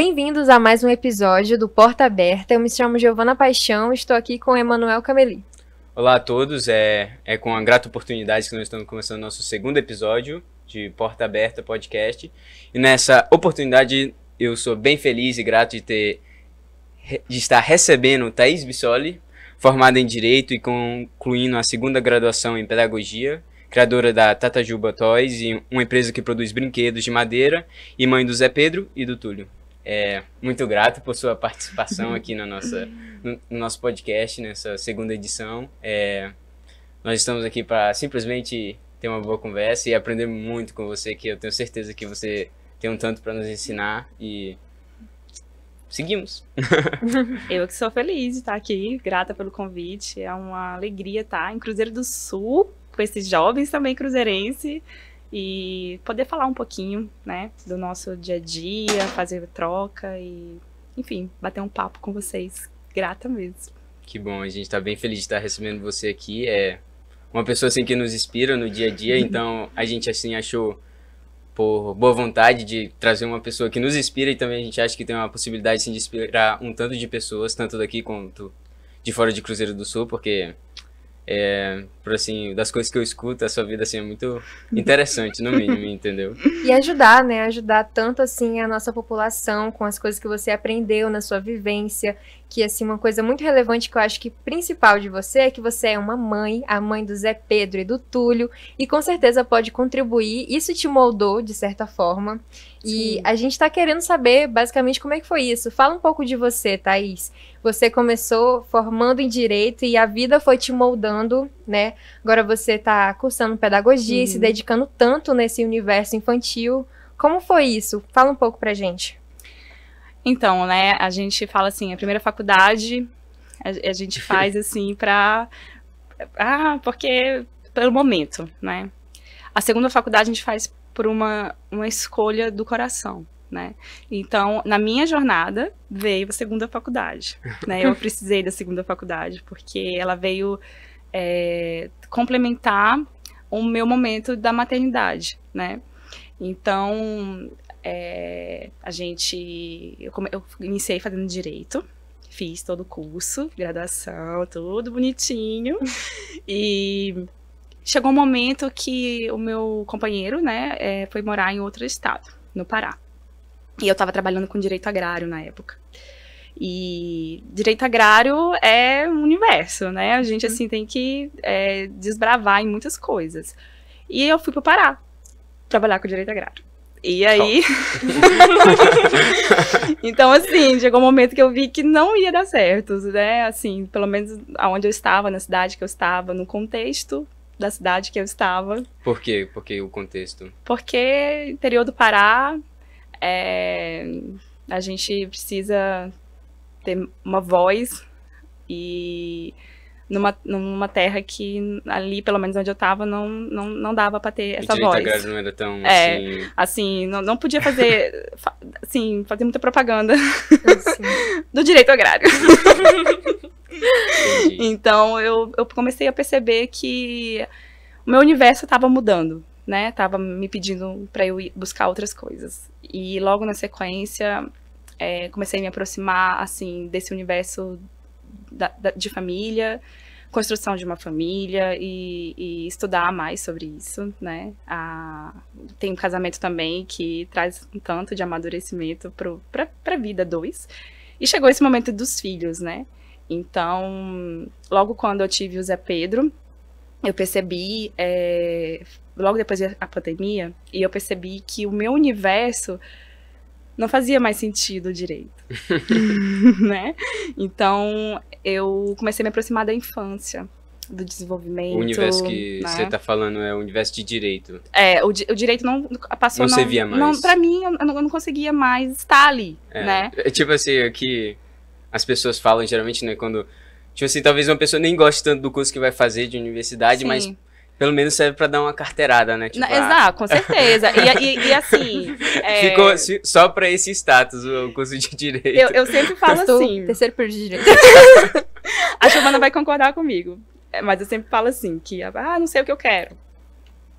Bem-vindos a mais um episódio do Porta Aberta. Eu me chamo Giovana Paixão e estou aqui com Emanuel Cameli. Olá a todos, é com a grata oportunidade que nós estamos começando nosso segundo episódio de Porta Aberta Podcast. E nessa oportunidade eu sou bem feliz e grato de estar recebendo Thaís Bissoli, formada em Direito e concluindo a segunda graduação em Pedagogia, criadora da Tatajuba Toys, uma empresa que produz brinquedos de madeira, e mãe do Zé Pedro e do Túlio. Muito grato por sua participação aqui no nosso podcast, nessa segunda edição. Nós estamos aqui para simplesmente ter uma boa conversa e aprender muito com você, que eu tenho certeza que você tem um tanto para nos ensinar, e seguimos. Eu que sou feliz de estar aqui, grata pelo convite, é uma alegria estar em Cruzeiro do Sul, com esses jovens também cruzeirense, e poder falar um pouquinho, né, do nosso dia a dia, fazer troca e, enfim, bater um papo com vocês. Grata mesmo. Que bom, a gente está bem feliz de estar recebendo você aqui. É uma pessoa assim que nos inspira no dia a dia, então a gente assim achou por boa vontade de trazer uma pessoa que nos inspira, e também a gente acha que tem uma possibilidade assim, de inspirar um tanto de pessoas, tanto daqui quanto de fora de Cruzeiro do Sul, porque por assim, das coisas que eu escuto, a sua vida assim é muito interessante, no mínimo, entendeu? E ajudar, né? Ajudar tanto assim a nossa população com as coisas que você aprendeu na sua vivência, que assim, uma coisa muito relevante que eu acho que principal de você é que você é uma mãe, a mãe do Zé Pedro e do Túlio, e com certeza pode contribuir, isso te moldou de certa forma. E Sim. a gente tá querendo saber basicamente como é que foi isso. Fala um pouco de você, Thaís. Você começou formando em Direito e a vida foi te moldando, né? Agora você tá cursando Pedagogia e se dedicando tanto nesse universo infantil. Como foi isso? Fala um pouco pra gente. Então, né, a gente fala assim, a primeira faculdade a gente faz assim porque pelo momento, né? A segunda faculdade a gente faz por uma escolha do coração, né? Então, na minha jornada, veio a segunda faculdade, né? Eu precisei da segunda faculdade, porque ela veio complementar o meu momento da maternidade, né? Então, eu iniciei fazendo Direito, fiz todo o curso, graduação, tudo bonitinho, e chegou um momento que o meu companheiro, né, foi morar em outro estado, no Pará. E eu estava trabalhando com direito agrário na época. E direito agrário é um universo, né? A gente, assim, tem que desbravar em muitas coisas. E eu fui para o Pará trabalhar com direito agrário. E aí... Então, assim, chegou um momento que eu vi que não ia dar certo, né? Assim, pelo menos aonde eu estava, na cidade que eu estava, no contexto da cidade que eu estava. Por quê? Por que o contexto? Porque interior do Pará, a gente precisa ter uma voz, e numa terra que ali, pelo menos onde eu estava, não dava para ter essa voz. O direito agrário não era tão assim, não podia fazer, assim, fazer muita propaganda do direito agrário. Então, eu comecei a perceber que o meu universo estava mudando, né? Tava me pedindo para eu ir buscar outras coisas. E logo na sequência, comecei a me aproximar, assim, desse universo de família, construção de uma família, e estudar mais sobre isso, né? Tem um casamento também que traz um tanto de amadurecimento para a vida dois. E chegou esse momento dos filhos, né? Então, logo quando eu tive o Zé Pedro, eu percebi, logo depois da pandemia, e eu percebi que o meu universo não fazia mais sentido direito, né? Então, eu comecei a me aproximar da infância, do desenvolvimento. O universo que né? você está falando é o universo de direito. O direito não passou... Não servia mais. Não, pra mim, eu não conseguia mais estar ali, né? Tipo assim, aqui as pessoas falam geralmente, né, quando... Tipo assim, talvez uma pessoa nem goste tanto do curso que vai fazer de universidade, sim, mas pelo menos serve pra dar uma carteirada, né? Tipo, exato, com certeza. E assim... Ficou só pra esse status, o curso de Direito. Eu sempre falo assim... Terceiro período de Direito. A Giovana vai concordar comigo. Mas eu sempre falo assim, que não sei o que eu quero.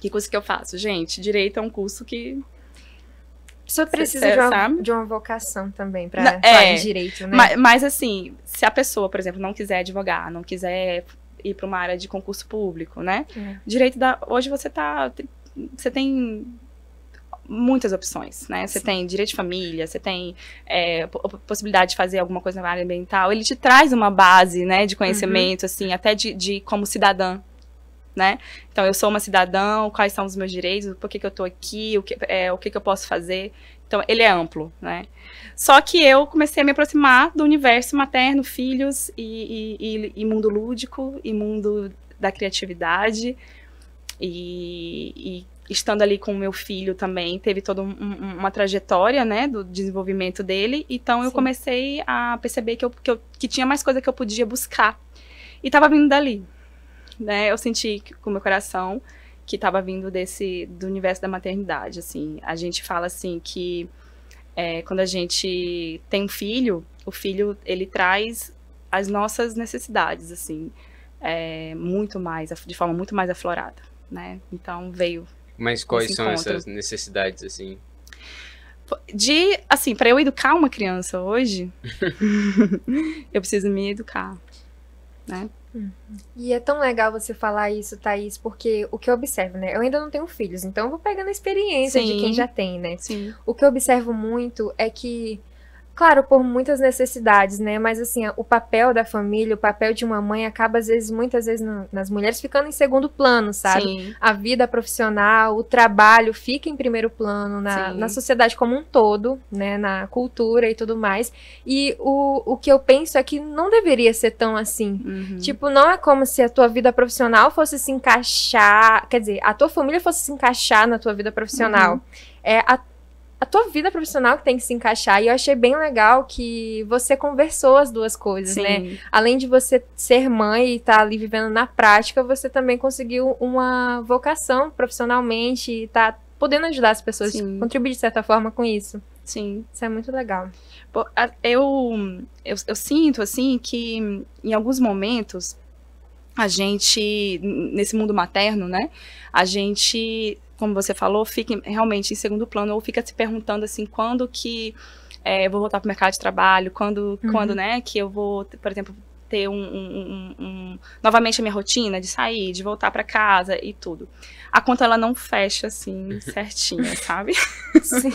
Que curso que eu faço? Gente, Direito é um curso que pessoa precisa de uma vocação também para falar em direito, né? Mas assim, se a pessoa, por exemplo, não quiser advogar, não quiser ir para uma área de concurso público, né? Direito hoje você tem muitas opções, né? Você tem direito de família, você tem possibilidade de fazer alguma coisa na área ambiental. Ele te traz uma base, né, de conhecimento, assim, até de como cidadã, né? Então, eu sou uma cidadã, quais são os meus direitos, por que eu tô aqui, o que eu posso fazer. Então, ele é amplo, né? Só que eu comecei a me aproximar do universo materno, filhos e mundo lúdico, e mundo da criatividade. E estando ali com o meu filho também, teve toda uma trajetória, né, do desenvolvimento dele. Então, eu comecei a perceber que tinha mais coisa que eu podia buscar. E estava vindo dali, né? Eu senti com o meu coração que estava vindo do universo da maternidade, assim. A gente fala, assim, que quando a gente tem um filho, o filho, ele traz as nossas necessidades, assim, de forma muito mais aflorada, né? Então, veio. Mas quais são essas necessidades, assim? Assim, para eu educar uma criança hoje, eu preciso me educar, né? E é tão legal você falar isso, Thaís, porque o que eu observo, né? Eu ainda não tenho filhos, então eu vou pegando a experiência de quem já tem, né? Sim. O que eu observo muito é que, claro, por muitas necessidades, né? Mas, assim, o papel da família, o papel de uma mãe acaba, muitas vezes, nas mulheres ficando em segundo plano, sabe? Sim. A vida profissional, o trabalho fica em primeiro plano na sociedade como um todo, né? Na cultura e tudo mais. E o que eu penso é que não deveria ser tão assim. Tipo, não é como se a tua vida profissional fosse se encaixar... Quer dizer, a tua família fosse se encaixar na tua vida profissional. A tua vida profissional que tem que se encaixar. E eu achei bem legal que você conversou as duas coisas, né? Além de você ser mãe e estar ali vivendo na prática, você também conseguiu uma vocação profissionalmente e tá podendo ajudar as pessoas, contribuir de certa forma com isso. Sim. Isso é muito legal. Eu sinto, assim, que em alguns momentos a gente, nesse mundo materno, né? A gente, como você falou, fica realmente em segundo plano, ou fica se perguntando, assim, quando que eu vou voltar para o mercado de trabalho, quando, né, que eu vou, por exemplo, ter novamente a minha rotina de sair, de voltar para casa e tudo. A conta, ela não fecha, assim, certinha, sabe? Sim.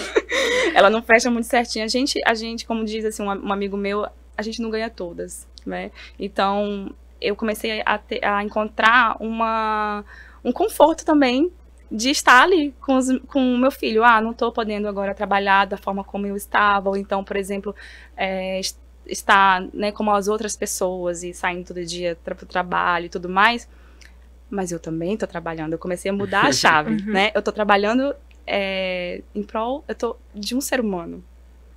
Ela não fecha muito certinha. A gente, como diz, assim, um amigo meu, a gente não ganha todas, né? Então, eu comecei a encontrar um conforto também de estar ali com o meu filho. Não estou podendo agora trabalhar da forma como eu estava, ou então, por exemplo, estar, né, como as outras pessoas e saindo todo dia para o trabalho e tudo mais. Mas eu também estou trabalhando. Eu comecei a mudar a chave, né? Eu estou trabalhando em prol de um ser humano,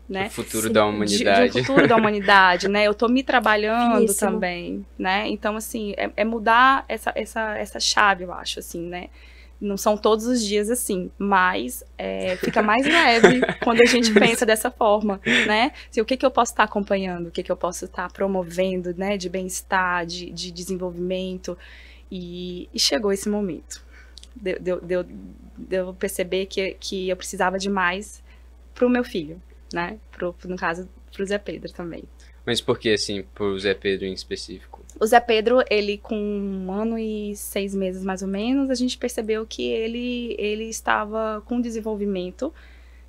né? O futuro da humanidade. De um futuro da humanidade, né? Eu tô me trabalhando também, né? Então, assim, é mudar essa chave, eu acho, assim, né? Não são todos os dias assim, mas fica mais leve quando a gente pensa dessa forma, né? Assim, o que eu posso estar acompanhando, o que eu posso estar promovendo, né? De bem-estar, de desenvolvimento. E chegou esse momento. De eu perceber que eu precisava de mais pro meu filho, né? No caso, pro Zé Pedro também. Mas por que, assim, pro Zé Pedro em específico? O Zé Pedro, ele com 1 ano e 6 meses, mais ou menos, a gente percebeu que ele estava com um desenvolvimento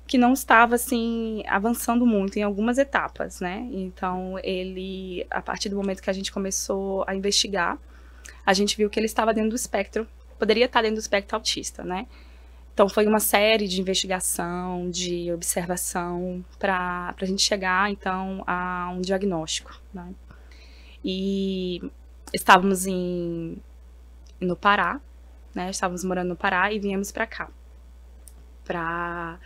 que não estava, assim, avançando muito em algumas etapas, né? Então, ele, a partir do momento que a gente começou a investigar, a gente viu que ele estava dentro do espectro, poderia estar dentro do espectro autista, né? Então, foi uma série de investigação, de observação, para a gente chegar, então, a um diagnóstico, né? E estávamos no Pará, né? Estávamos morando no Pará e viemos para cá, para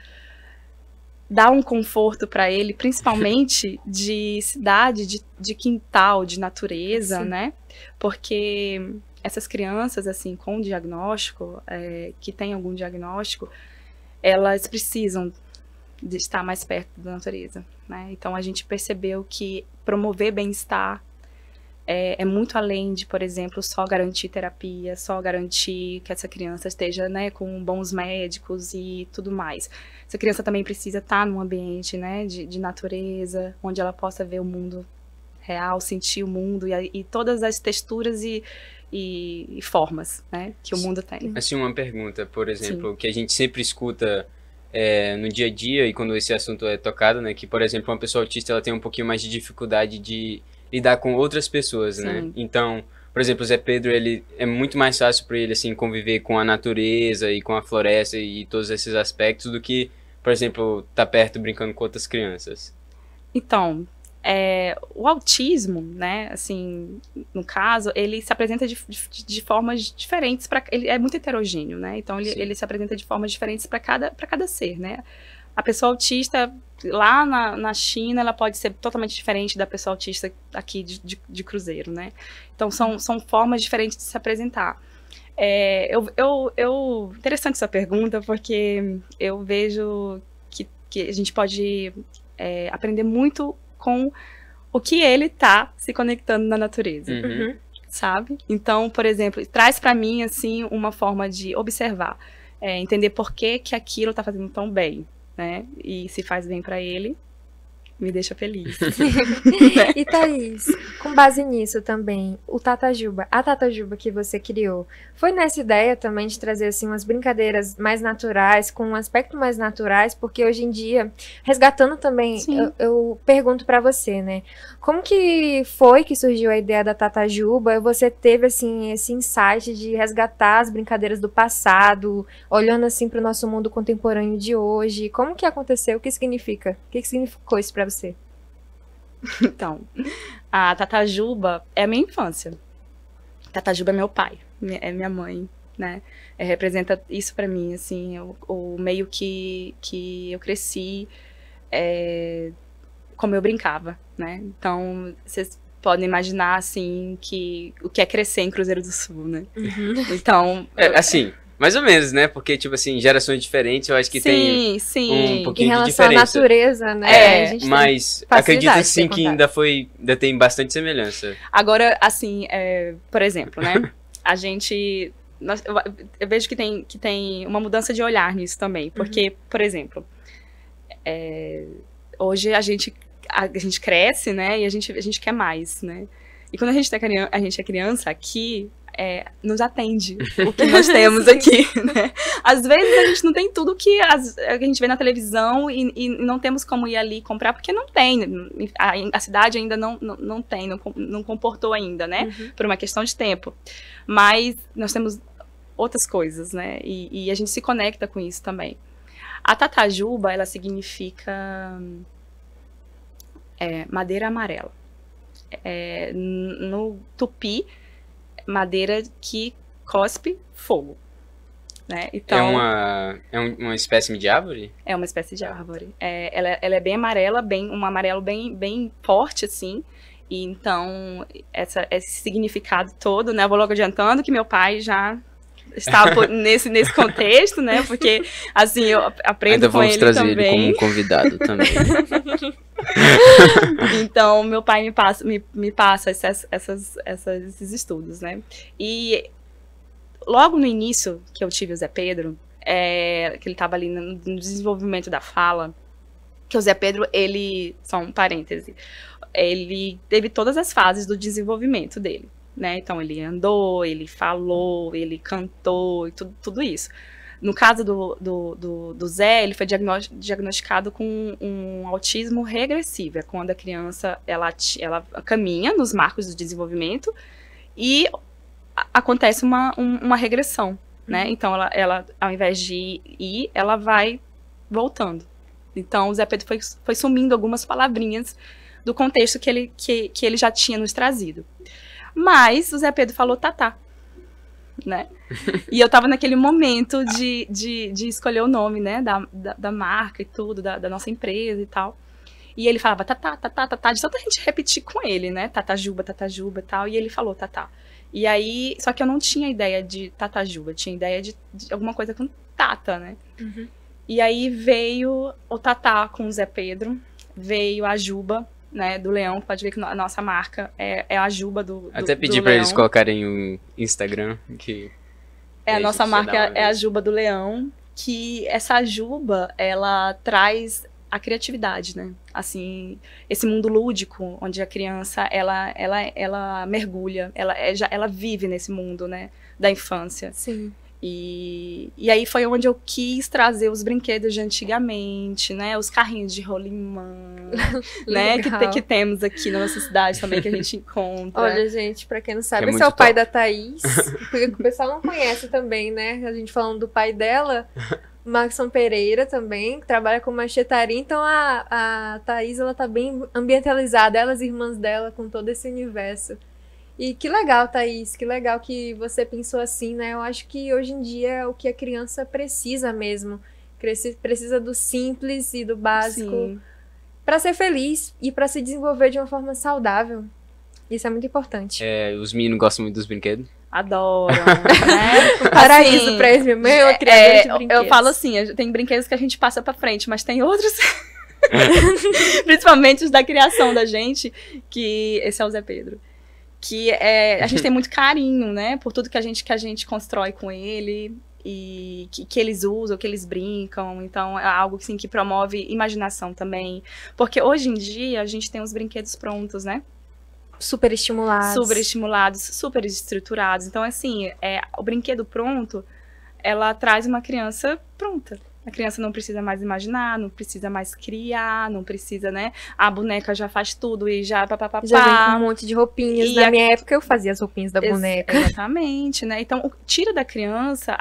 dar um conforto para ele, principalmente de cidade, de quintal, de natureza, né? Porque essas crianças, assim, com diagnóstico, que têm algum diagnóstico, elas precisam de estar mais perto da natureza, né? Então, a gente percebeu que promover bem-estar é muito além de, por exemplo, só garantir terapia, só garantir que essa criança esteja, né, com bons médicos e tudo mais. Essa criança também precisa estar num ambiente, né, de natureza, onde ela possa ver o mundo real, sentir o mundo e todas as texturas e formas, né, que o mundo tem. Assim, uma pergunta, por exemplo, Sim. que a gente sempre escuta no dia a dia e quando esse assunto é tocado, né, que, por exemplo, uma pessoa autista ela tem um pouquinho mais de dificuldade de lidar com outras pessoas, né? Sim. Então, por exemplo, o Zé Pedro, ele é muito mais fácil para ele, assim, conviver com a natureza e com a floresta e todos esses aspectos do que, por exemplo, estar perto brincando com outras crianças. Então, o autismo, né, assim, no caso, ele se apresenta de formas diferentes, ele é muito heterogêneo, né, então ele se apresenta de formas diferentes para cada ser, né. A pessoa autista lá na China, ela pode ser totalmente diferente da pessoa autista aqui de Cruzeiro, né, então são formas diferentes de se apresentar. Interessante essa pergunta, porque eu vejo que a gente pode aprender muito com o que ele tá se conectando na natureza, sabe? Então, por exemplo, traz pra mim, assim, uma forma de observar, entender por que aquilo tá fazendo tão bem, né? E se faz bem pra ele, me deixa feliz. E Thaís, com base nisso também, a Tatajuba que você criou, foi nessa ideia também de trazer assim umas brincadeiras mais naturais, com um aspecto mais naturais, porque hoje em dia, resgatando também, eu pergunto pra você, né, como que foi que surgiu a ideia da Tatajuba? Você teve assim esse insight de resgatar as brincadeiras do passado, olhando assim pro nosso mundo contemporâneo de hoje? Como que aconteceu? O que significa? O que significou isso pra você? Então, a Tatajuba é a minha infância. Tatajuba é meu pai, é minha mãe, né? Representa isso pra mim, assim, o meio que eu cresci, como eu brincava, né? Então, vocês podem imaginar, assim, o que é crescer em Cruzeiro do Sul, né? Então... assim... Mais ou menos, né? Porque, tipo assim, gerações diferentes, eu acho que tem um pouquinho de diferença. Em relação à natureza, né? A gente mas acredito sim que ainda tem bastante semelhança. Agora, assim, por exemplo, né? Eu vejo que tem uma mudança de olhar nisso também. Porque, por exemplo, hoje a gente cresce, né? E a gente quer mais, né? E quando a gente é criança aqui... nos atende o que nós temos aqui, né? Às vezes a gente não tem tudo que a gente vê na televisão e não temos como ir ali comprar, porque não tem, a cidade ainda não tem, não comportou ainda, né? Por uma questão de tempo. Mas nós temos outras coisas, né? E a gente se conecta com isso também. A Tatajuba, ela significa madeira amarela. No tupi, madeira que cospe fogo, né? Então, é uma espécie de árvore? É uma espécie de árvore. Ela é bem amarela, um amarelo bem forte, assim. E então, esse significado todo, né? Eu vou logo adiantando que meu pai já estava nesse contexto, né? Porque, assim, eu aprendo com ele também. Ainda vamos trazer ele como um convidado também. Então, meu pai me passa esses estudos, né? E logo no início que eu tive o Zé Pedro, que ele estava ali no desenvolvimento da fala, que o Zé Pedro, só um parêntese, ele teve todas as fases do desenvolvimento dele, né? Então, ele andou, ele falou, ele cantou e tudo isso. No caso do Zé, ele foi diagnosticado com um autismo regressivo, quando a criança ela caminha nos marcos do desenvolvimento e acontece uma regressão, né? Então, ela ao invés de ir, ela vai voltando. Então, o Zé Pedro foi sumindo algumas palavrinhas do contexto que ele já tinha nos trazido. Mas o Zé Pedro falou tatá, né? E eu tava naquele momento de escolher o nome, né? Da marca e tudo, da nossa empresa e tal. E ele falava tatá, tatá, tatá, de tanta gente repetir com ele, né? Tatajuba e tal. E ele falou tatá. E aí, só que eu não tinha ideia de Tatajuba, tinha ideia de alguma coisa com tata, né? E aí veio o tatá com o Zé Pedro, veio a juba, né, do leão. Pode ver que a nossa marca é a juba do Até do pedi pra leão. eles colocarem o Instagram, que A nossa gente marca precisa dar uma é a vez. juba do leão, que essa juba, ela traz a criatividade, né? Assim, esse mundo lúdico, onde a criança, ela mergulha, ela vive nesse mundo, né, da infância. Sim. E aí foi onde eu quis trazer os brinquedos de antigamente, né? Os carrinhos de rolimã, né? Legal. Que temos aqui na nossa cidade também, que a gente encontra. Olha, gente, pra quem não sabe, É esse é o muito pai top. da Thaís. Porque o pessoal não conhece também, né? A gente falando do pai dela, Maxson Pereira também, que trabalha com machetaria. Então a Thaís, ela tá bem ambientalizada, ela e as irmãs dela, com todo esse universo. E que legal, Thaís, que legal que você pensou assim, né? Eu acho que hoje em dia é o que a criança precisa mesmo. Precisa do simples e do básico Sim. pra ser feliz e pra se desenvolver de uma forma saudável. Isso é muito importante. Os meninos gostam muito dos brinquedos. Adoram, né? Um paraíso Assim, pra eles, meu mãe é uma criadora de brinquedos. eu falo assim, tem brinquedos que a gente passa pra frente, mas tem outros, principalmente os da criação da gente, que esse é o Zé Pedro. Que a gente tem muito carinho, né? Por tudo que a gente constrói com ele e que eles usam, que eles brincam. Então, é algo assim, que promove imaginação também. Porque hoje em dia, a gente tem os brinquedos prontos, né? Super estimulados. Super estimulados, super estruturados. Então, assim, o brinquedo pronto, ela traz uma criança pronta. A criança não precisa mais imaginar, não precisa mais criar, não precisa, né? A boneca já faz tudo e já papapá. Já vem com um monte de roupinhas. E Na minha época eu fazia as roupinhas da boneca. Exatamente, né? Então, tira da criança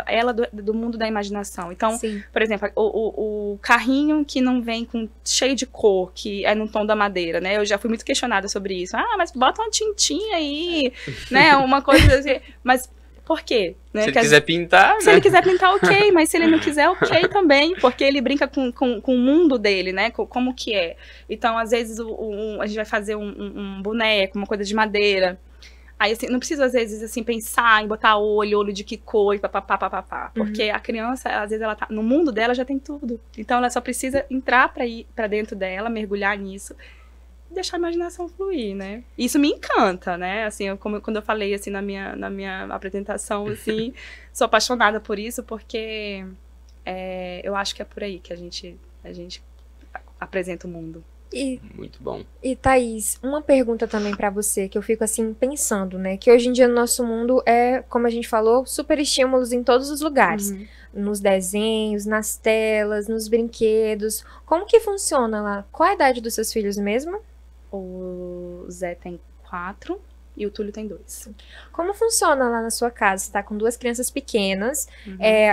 ela do mundo da imaginação. Então, Sim. por exemplo, o carrinho que não vem cheio de cor, que é no tom da madeira, né? Eu já fui muito questionada sobre isso. Ah, mas bota uma tintinha aí, né? Uma coisa assim. Mas por quê? Né? Se ele quiser pintar, Se né? ele quiser pintar, ok, mas se ele não quiser, ok também, porque ele brinca com o mundo dele, né? Como que é. Então, às vezes, a gente vai fazer um boneco, uma coisa de madeira. Aí, assim, não precisa, às vezes, assim, pensar em botar olho de que cor, papapá. Porque a criança, às vezes, ela tá no mundo dela, já tem tudo. Então, ela só precisa entrar pra dentro dela, mergulhar nisso, e deixar a imaginação fluir, né? Isso me encanta, né? Assim, quando eu falei, assim, na minha apresentação, assim, sou apaixonada por isso, porque eu acho que é por aí que a gente apresenta o mundo. Muito bom. E Thaís, uma pergunta também pra você, que eu fico assim pensando, né? Que hoje em dia no nosso mundo é, como a gente falou, super estímulos em todos os lugares. Nos desenhos, nas telas, nos brinquedos. Como que funciona lá? Qual a idade dos seus filhos mesmo? O Zé tem 4 e o Túlio tem 2. Como funciona lá na sua casa? Você tá com 2 crianças pequenas.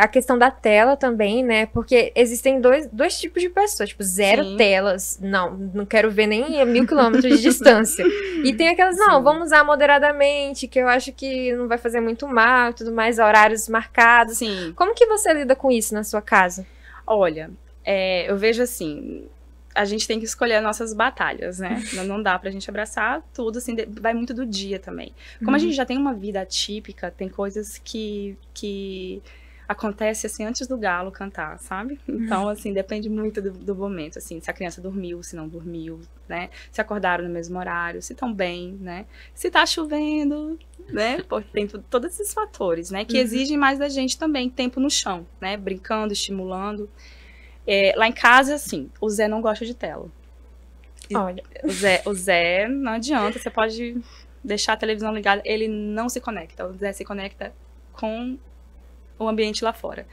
A questão da tela também, né? Porque existem dois tipos de pessoas. Tipo, zero Sim. telas. Não quero ver nem a 1000 quilômetros de distância. E tem aquelas, não, Sim. vamos usar moderadamente, que eu acho que não vai fazer muito mal e tudo mais, horários marcados. Sim. Como que você lida com isso na sua casa? Olha, eu vejo assim, a gente tem que escolher as nossas batalhas, né? Não dá pra gente abraçar tudo, assim, vai muito do dia também. Como a gente já tem uma vida atípica, tem coisas que acontece assim antes do galo cantar, sabe? Então, assim, depende muito do momento, assim, se a criança dormiu, se não dormiu, né? Se acordaram no mesmo horário, se estão bem, né? Se tá chovendo, né? Porque tem todos esses fatores, né? Que exigem mais da gente também, tempo no chão, né? Brincando, estimulando. Lá em casa, assim, o Zé não gosta de tela. Olha, O Zé não adianta, você pode deixar a televisão ligada, ele não se conecta. O Zé se conecta com o ambiente lá fora.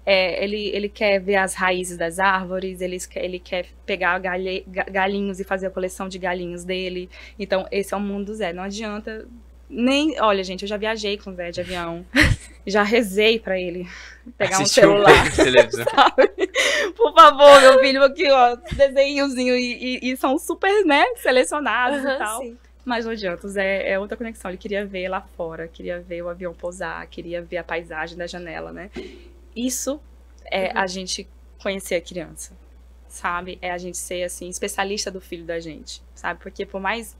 Ele quer ver as raízes das árvores, ele quer pegar galinhos e fazer a coleção de galinhos dele. Então, esse é o mundo do Zé. Não adianta nem... Olha, gente, eu já viajei com o Zé de avião. Já rezei pra ele pegar um celular. Televisão. Sabe? Por favor, meu filho, aqui, ó, desenhozinho. E são super, né, selecionados e tal. sim. Mas não adianta, o Zé é outra conexão. Ele queria ver lá fora, queria ver o avião pousar, queria ver a paisagem da janela, né? Isso é a gente conhecer a criança, sabe? É a gente ser, assim, especialista do filho da gente, sabe? Porque por mais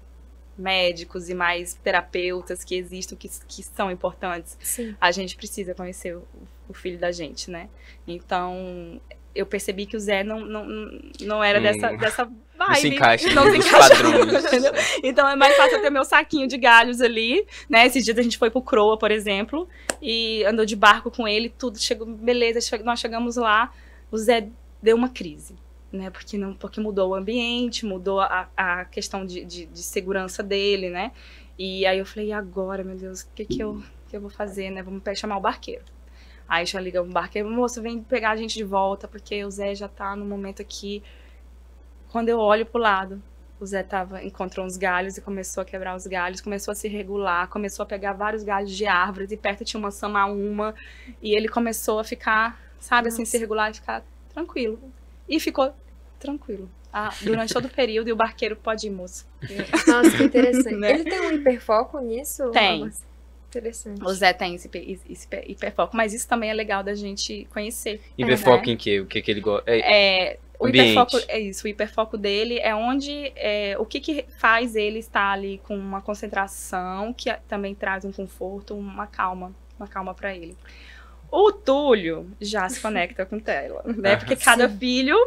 médicos e mais terapeutas que existam, que são importantes, Sim. a gente precisa conhecer o filho da gente, né? Então, eu percebi que o Zé não era dessa vibe. se encaixa não se nos encaixa. padrões. Entendeu? Então é mais fácil eu ter meu saquinho de galhos ali, né? Esses dias a gente foi pro Croa, por exemplo, e andou de barco com ele, tudo chegou, beleza, nós chegamos lá, o Zé deu uma crise, né? Porque mudou o ambiente, mudou a questão de segurança dele, né? E aí eu falei, e agora, meu Deus, o que eu vou fazer, né? Vamos chamar o barqueiro. Aí já liga o barqueiro, moço, vem pegar a gente de volta, porque o Zé já tá no momento aqui. Quando eu olho pro lado, o Zé encontrou uns galhos e começou a quebrar os galhos, começou a se regular, começou a pegar vários galhos de árvores, e perto tinha uma samaúma, e ele começou a ficar, sabe, assim, se regular e ficar tranquilo. E ficou tranquilo. Durante todo o período, e o barqueiro pode ir, moço. Nossa, que interessante. Né? Ele tem um hiperfoco nisso? Tem. Interessante. O Zé tem esse hiperfoco, mas isso também é legal da gente conhecer. Hiperfoco né? em quê? O que ele gosta? O hiperfoco é isso. O hiperfoco dele é onde o que faz ele estar ali com uma concentração que também traz um conforto, uma calma para ele. O Túlio já se conecta com tela, né? Porque cada filho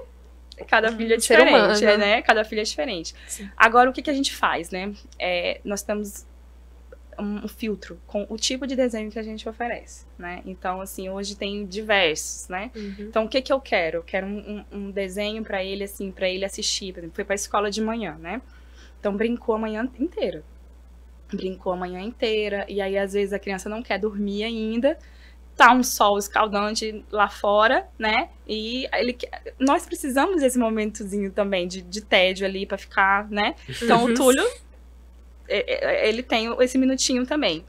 é diferente, né? Cada filho é diferente. Sim. Agora, o que a gente faz, né? Nós temos um filtro com o tipo de desenho que a gente oferece, né? Então, assim, hoje tem diversos, né? Uhum. Então, o que eu quero? Eu quero um desenho para ele, assim, para ele assistir. Por exemplo, foi pra escola de manhã, né? Então, brincou a manhã inteira. E aí, às vezes, a criança não quer dormir ainda. Tá um sol escaldante lá fora, né? E nós precisamos desse momentozinho também de tédio ali para ficar, né? Então, o Túlio, ele tem esse minutinho também.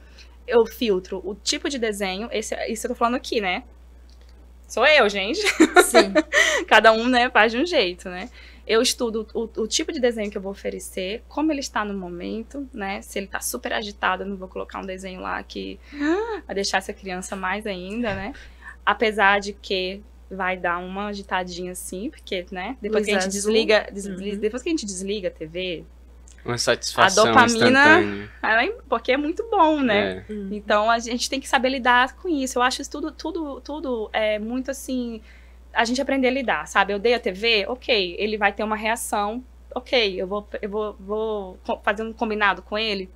Eu filtro o tipo de desenho, isso eu tô falando aqui, né? Sou eu, gente. Sim. Cada um, né, faz de um jeito, né? Eu estudo o tipo de desenho que eu vou oferecer, como ele está no momento, né? Se ele tá super agitado, eu não vou colocar um desenho lá que vai deixar essa criança mais ainda, né? Apesar de que vai dar uma agitadinha assim, porque, né? Depois que a gente depois que a gente desliga a TV, uma satisfação a dopamina, instantânea. Porque é muito bom, né? É. Então a gente tem que saber lidar com isso. Eu acho isso tudo é muito assim, a gente aprender a lidar, sabe? Eu dei a TV, ok, ele vai ter uma reação, ok, eu vou fazer um combinado com ele.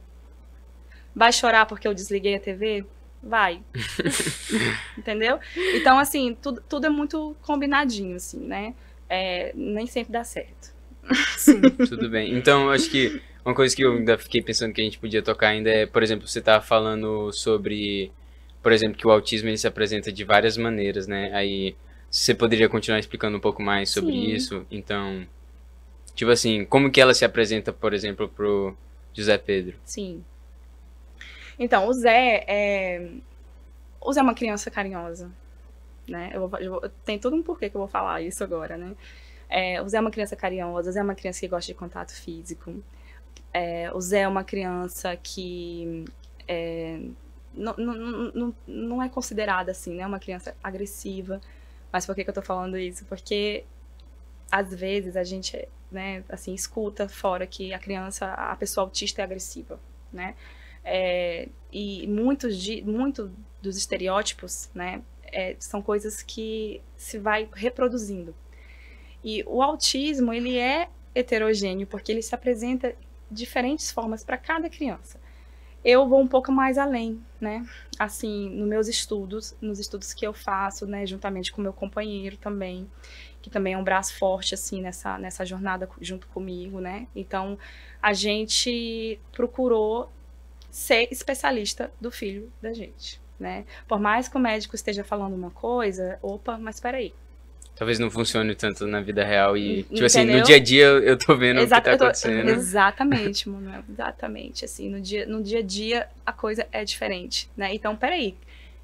Vai chorar porque eu desliguei a TV? Vai. Entendeu? Então, assim, tudo é muito combinadinho, assim, né? Nem sempre dá certo. Sim. Tudo bem. Então, acho que uma coisa que eu ainda fiquei pensando que a gente podia tocar ainda é, por exemplo, você estava falando sobre, por exemplo, que o autismo ele se apresenta de várias maneiras, né? Aí você poderia continuar explicando um pouco mais sobre isso. Então, tipo assim, como que ela se apresenta, por exemplo, pro José Pedro? Sim. Então, o Zé é uma criança carinhosa, né? Tem todo um porquê que eu vou falar isso agora, né? O Zé é uma criança carinhosa, o Zé é uma criança que gosta de contato físico. O Zé é uma criança que não é considerada assim, né? Uma criança agressiva. Mas por que eu tô falando isso? Porque às vezes a gente, né, assim, escuta fora que a pessoa autista é agressiva, né? E muito dos estereótipos, né, são coisas que se vai reproduzindo. E o autismo, ele é heterogêneo, porque ele se apresenta de diferentes formas para cada criança. Eu vou um pouco mais além, né? Assim, nos estudos que eu faço, né, juntamente com o meu companheiro também, que também é um braço forte, assim, nessa jornada junto comigo, né? Então, a gente procurou ser especialista do filho da gente, né? Por mais que o médico esteja falando uma coisa, mas peraí. Talvez não funcione tanto na vida real e, tipo Entendeu? assim, no dia a dia eu tô vendo o que tá acontecendo. Exatamente, Manuel, exatamente, assim, no dia a dia a coisa é diferente, né? Então, peraí.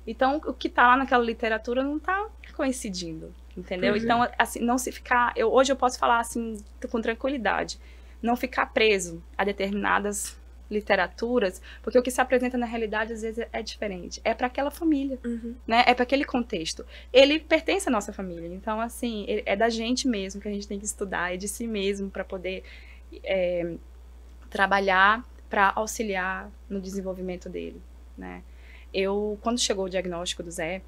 Então, o que tá lá naquela literatura não tá coincidindo, entendeu? Então, assim, não se ficar... Hoje eu posso falar, assim, com tranquilidade, não ficar preso a determinadas literaturas, porque o que se apresenta na realidade às vezes é diferente. É para aquela família, né? É para aquele contexto. Ele pertence à nossa família, então assim, é da gente mesmo que a gente tem que estudar, é de si mesmo para poder trabalhar para auxiliar no desenvolvimento dele, né? Quando chegou o diagnóstico do Zé,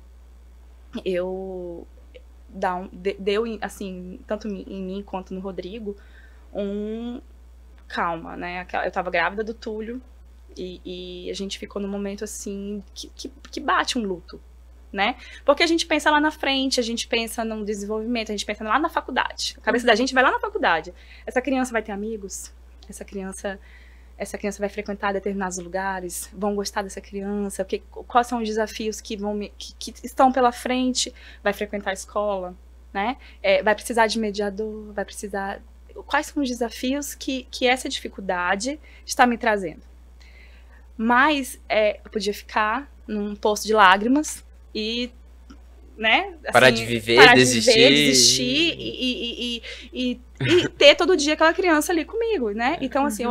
deu assim, tanto em mim quanto no Rodrigo, calma, né? Eu tava grávida do Túlio e a gente ficou num momento assim que bate um luto, né? Porque a gente pensa lá na frente, a gente pensa no desenvolvimento, a gente pensa lá na faculdade. A cabeça da gente vai lá na faculdade. Essa criança vai ter amigos? Essa criança vai frequentar determinados lugares? Vão gostar dessa criança? Quais são os desafios que estão pela frente? Vai frequentar a escola, né? Vai precisar de mediador? Vai precisar... Quais são os desafios que essa dificuldade está me trazendo? Mas eu podia ficar num poço de lágrimas e, né? Assim, parar de viver, desistir e ter todo dia aquela criança ali comigo, né? Então, assim,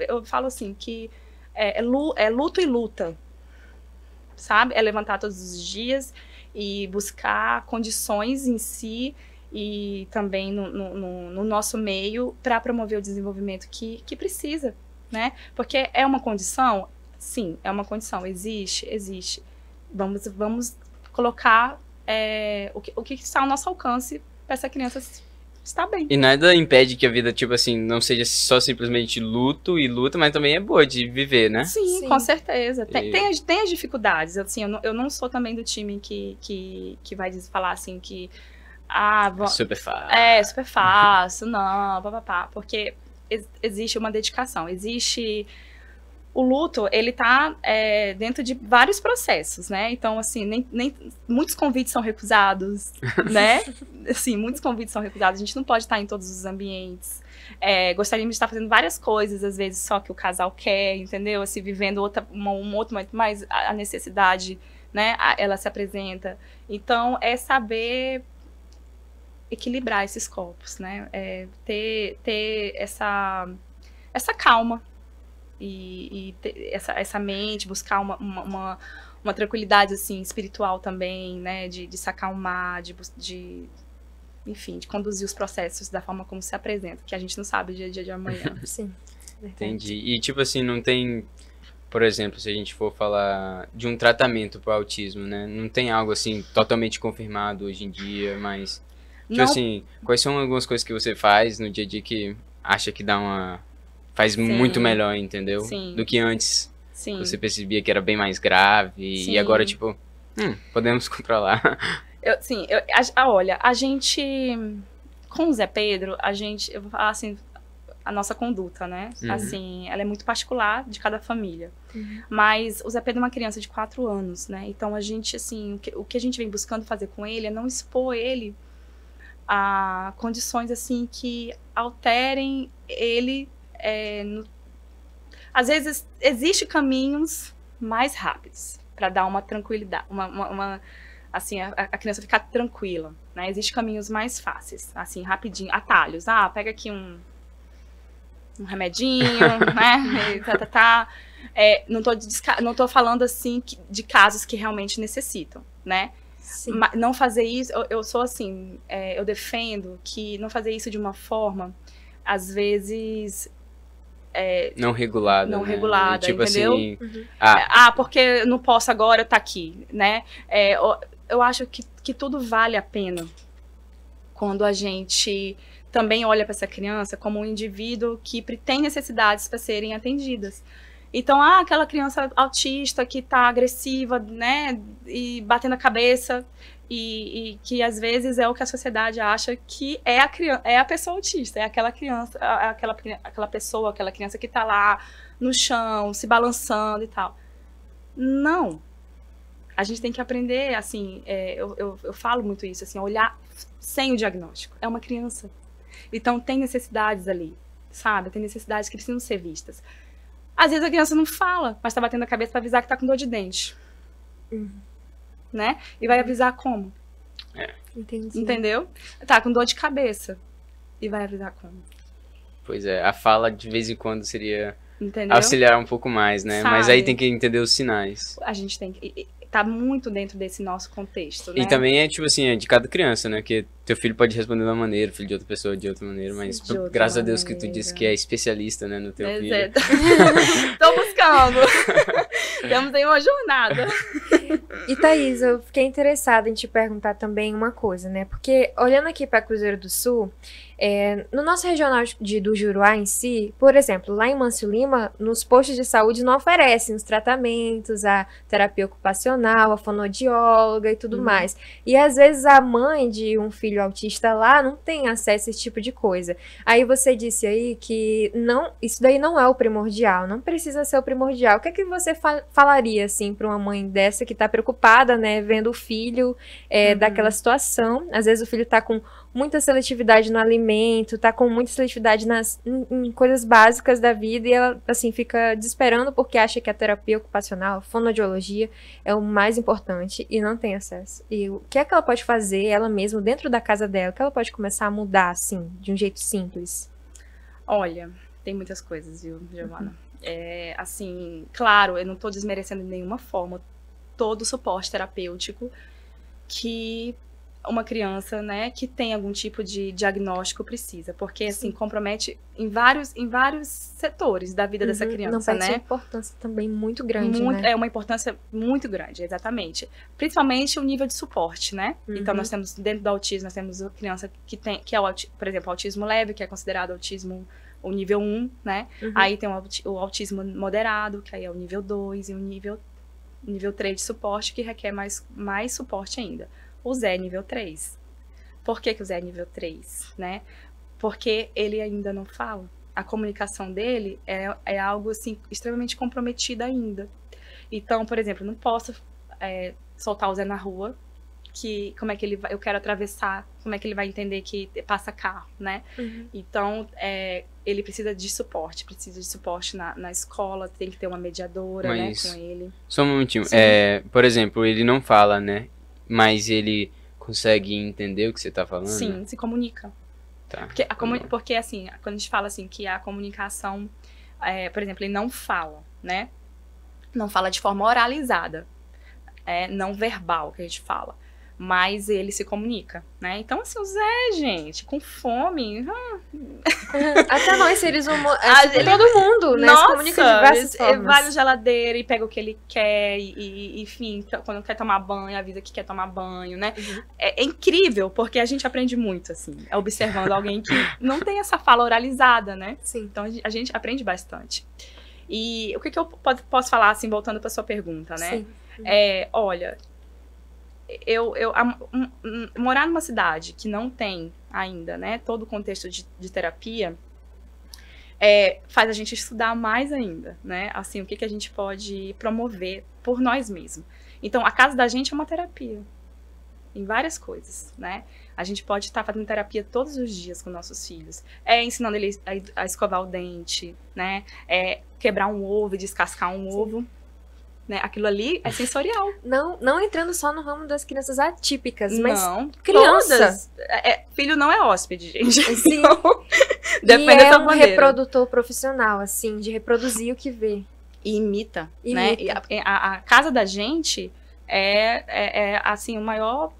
eu falo assim que é luto e luta, sabe? É levantar todos os dias e buscar condições em si e também no nosso meio para promover o desenvolvimento que precisa, né? Porque é uma condição, sim, é uma condição, existe. Vamos colocar o que está ao nosso alcance para essa criança estar bem. E nada impede que a vida, tipo assim, não seja só simplesmente luto e luta, mas também é boa de viver, né? Sim. Com certeza. Tem as dificuldades. Assim, eu não sou também do time que vai falar assim que super fácil. Super fácil, não, papapá. Porque existe uma dedicação, existe... O luto, ele tá dentro de vários processos, né? Então, assim, nem muitos convites são recusados, né? Assim, muitos convites são recusados. A gente não pode estar em todos os ambientes. Gostaríamos de estar fazendo várias coisas, às vezes só que o casal quer, entendeu? Assim, vivendo um outro momento, mas a necessidade, né? Ela se apresenta. Então, é saber equilibrar esses corpos, né? Ter essa calma. E ter essa mente, buscar uma tranquilidade, assim, espiritual também, né, de se acalmar, enfim, de conduzir os processos da forma como se apresenta, que a gente não sabe o dia a dia de amanhã. Sim, verdade. Entendi. E, tipo assim, não tem, por exemplo, se a gente for falar de um tratamento para o autismo, né, não tem algo, assim, totalmente confirmado hoje em dia, mas, tipo assim, quais são algumas coisas que você faz no dia a dia que acha que faz muito melhor, entendeu? Sim. Do que antes. Sim. Você percebia que era bem mais grave. Sim. E agora, tipo, podemos controlar. Olha, a gente... Com o Zé Pedro, eu vou falar assim, a nossa conduta, né? Assim, ela é muito particular de cada família. Mas o Zé Pedro é uma criança de 4 anos, né? Então, a gente, assim, o que a gente vem buscando fazer com ele é não expor ele a condições, assim, que alterem ele... Às vezes existem caminhos mais rápidos para dar uma tranquilidade, assim, a criança ficar tranquila, né? Existem caminhos mais fáceis, assim, rapidinho, atalhos. Pega aqui um remedinho, né? Não tô falando assim de casos que realmente necessitam, né? Sim. Mas não fazer isso, eu sou assim, eu defendo que não fazer isso de uma forma, às vezes não regulada. Não né? regulada, tipo entendeu? Assim, porque eu não posso agora estar aqui, né? Eu acho que tudo vale a pena quando a gente também olha para essa criança como um indivíduo que tem necessidades para serem atendidas. Então, aquela criança autista que tá agressiva, né? E batendo a cabeça... E que às vezes é o que a sociedade acha que é a pessoa autista, é aquela criança, aquela pessoa, aquela criança que tá lá no chão, se balançando e tal. Não. A gente tem que aprender, assim, eu falo muito isso, assim, olhar sem o diagnóstico. É uma criança. Então tem necessidades ali, sabe? Tem necessidades que precisam ser vistas. Às vezes a criança não fala, mas tá batendo a cabeça pra avisar que tá com dor de dente. Né? E vai avisar como? Entendi. Entendeu? Tá com dor de cabeça. E vai avisar como? Pois é, a fala de vez em quando seria Entendeu? auxiliar um pouco mais, né? Sabe? Mas aí tem que entender os sinais. A gente tem que... Tá muito dentro desse nosso contexto, né? E também é tipo assim, é de cada criança, né? Que teu filho pode responder de uma maneira, o filho de outra pessoa de outra maneira, mas graças a Deus que tu disse que é especialista, né, no teu filho. Tô buscando. Temos aí uma jornada. E Thaís, eu fiquei interessada em te perguntar também uma coisa, né? Porque olhando aqui para Cruzeiro do Sul, No nosso regional do Juruá em si, por exemplo, lá em Mâncio Lima, nos postos de saúde não oferecem os tratamentos, a terapia ocupacional, a fonoaudióloga e tudo mais. E às vezes a mãe de um filho autista lá não tem acesso a esse tipo de coisa. Aí você disse aí que isso daí não é o primordial, não precisa ser o primordial. O que é que você falaria, assim, para uma mãe dessa que tá preocupada, né, vendo o filho daquela situação? Às vezes o filho tá com muita seletividade no alimento, tá com muita seletividade em coisas básicas da vida e ela, assim, fica desesperando porque acha que a terapia ocupacional, a fonoaudiologia, é o mais importante e não tem acesso. E o que é que ela pode fazer, ela mesma, dentro da casa dela, que ela pode começar a mudar, assim, de um jeito simples? Olha, tem muitas coisas, viu, Giovana? Assim, claro, eu não tô desmerecendo de nenhuma forma todo o suporte terapêutico que uma criança, né, que tem algum tipo de diagnóstico precisa, porque assim compromete em vários setores da vida dessa criança, não, né? Uma importância também muito grande, né? É uma importância muito grande, exatamente. Principalmente o nível de suporte, né? Então nós temos dentro do autismo, nós temos a criança que é por exemplo, autismo leve, que é considerado autismo o nível 1, né? Aí tem o autismo moderado, que aí é o nível 2 e o nível 3 de suporte, que requer mais suporte ainda. O Zé é nível 3. Por que o Zé é nível 3, né? Porque ele ainda não fala. A comunicação dele é algo, assim, extremamente comprometido ainda. Então, por exemplo, eu não posso soltar o Zé na rua, como é que ele vai, eu quero atravessar, como é que ele vai entender que passa carro, né? Então, ele precisa de suporte na escola, tem que ter uma mediadora, né, com ele. Só um momentinho. Por exemplo, ele não fala, né? Mas ele consegue entender o que você tá falando? Sim, se comunica. Tá. Porque, assim, quando a gente fala assim que a comunicação, por exemplo, ele não fala, né? Não fala de forma oralizada, não verbal que a gente fala. Mas ele se comunica, né? Então, assim, o Zé, gente, com fome... Até nós, seres humanos, todo mundo, né? Nossa, se comunica de diversas formas. Ele vai na geladeira e pega o que ele quer, e enfim, quando quer tomar banho, avisa que quer tomar banho, né? É incrível, porque a gente aprende muito, assim, observando alguém que não tem essa fala oralizada, né? Sim. Então, a gente aprende bastante. E o que eu posso falar, assim, voltando para sua pergunta, né? Sim. Olha... morar numa cidade que não tem ainda, né, todo o contexto de terapia, faz a gente estudar mais ainda, né, assim, o que a gente pode promover por nós mesmos. Então, a casa da gente é uma terapia, em várias coisas, né, a gente pode estar fazendo terapia todos os dias com nossos filhos, ensinando eles a escovar o dente, né, quebrar um ovo e descascar um ovo. Né? Aquilo ali é sensorial. Não entrando só no ramo das crianças atípicas, mas criança. Todas. Filho não é hóspede, gente. Sim. Então, e é um reprodutor profissional, assim, de reproduzir o que vê. E imita. Né? E a casa da gente assim, o maior,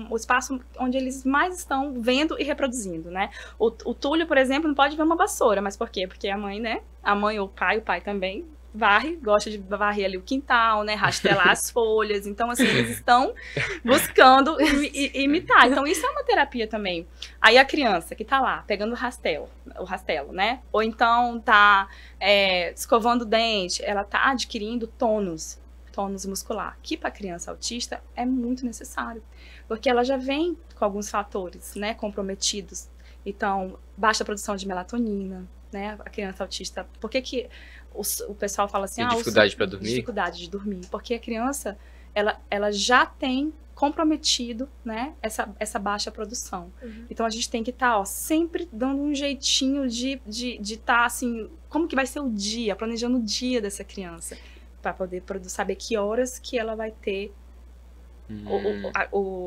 o espaço onde eles mais estão vendo e reproduzindo, né? O Túlio, por exemplo, não pode ver uma vassoura, mas por quê? Porque a mãe, né? A mãe ou o pai também gosta de varrer ali o quintal, né, rastelar as folhas, então assim, eles estão buscando imitar, então isso é uma terapia também. Aí a criança que tá lá, pegando o rastelo, né, ou então tá escovando o dente, ela tá adquirindo tônus muscular, que para criança autista é muito necessário, porque ela já vem com alguns fatores, né, comprometidos, então, baixa produção de melatonina, né, a criança autista, por que o pessoal fala assim... dificuldade para dormir? Dificuldade de dormir. Porque a criança, ela já tem comprometido, né, essa baixa produção. Então, a gente tem que estar, sempre dando um jeitinho de estar, assim... Como que vai ser o dia? Planejando o dia dessa criança. Para poder saber que horas que ela vai ter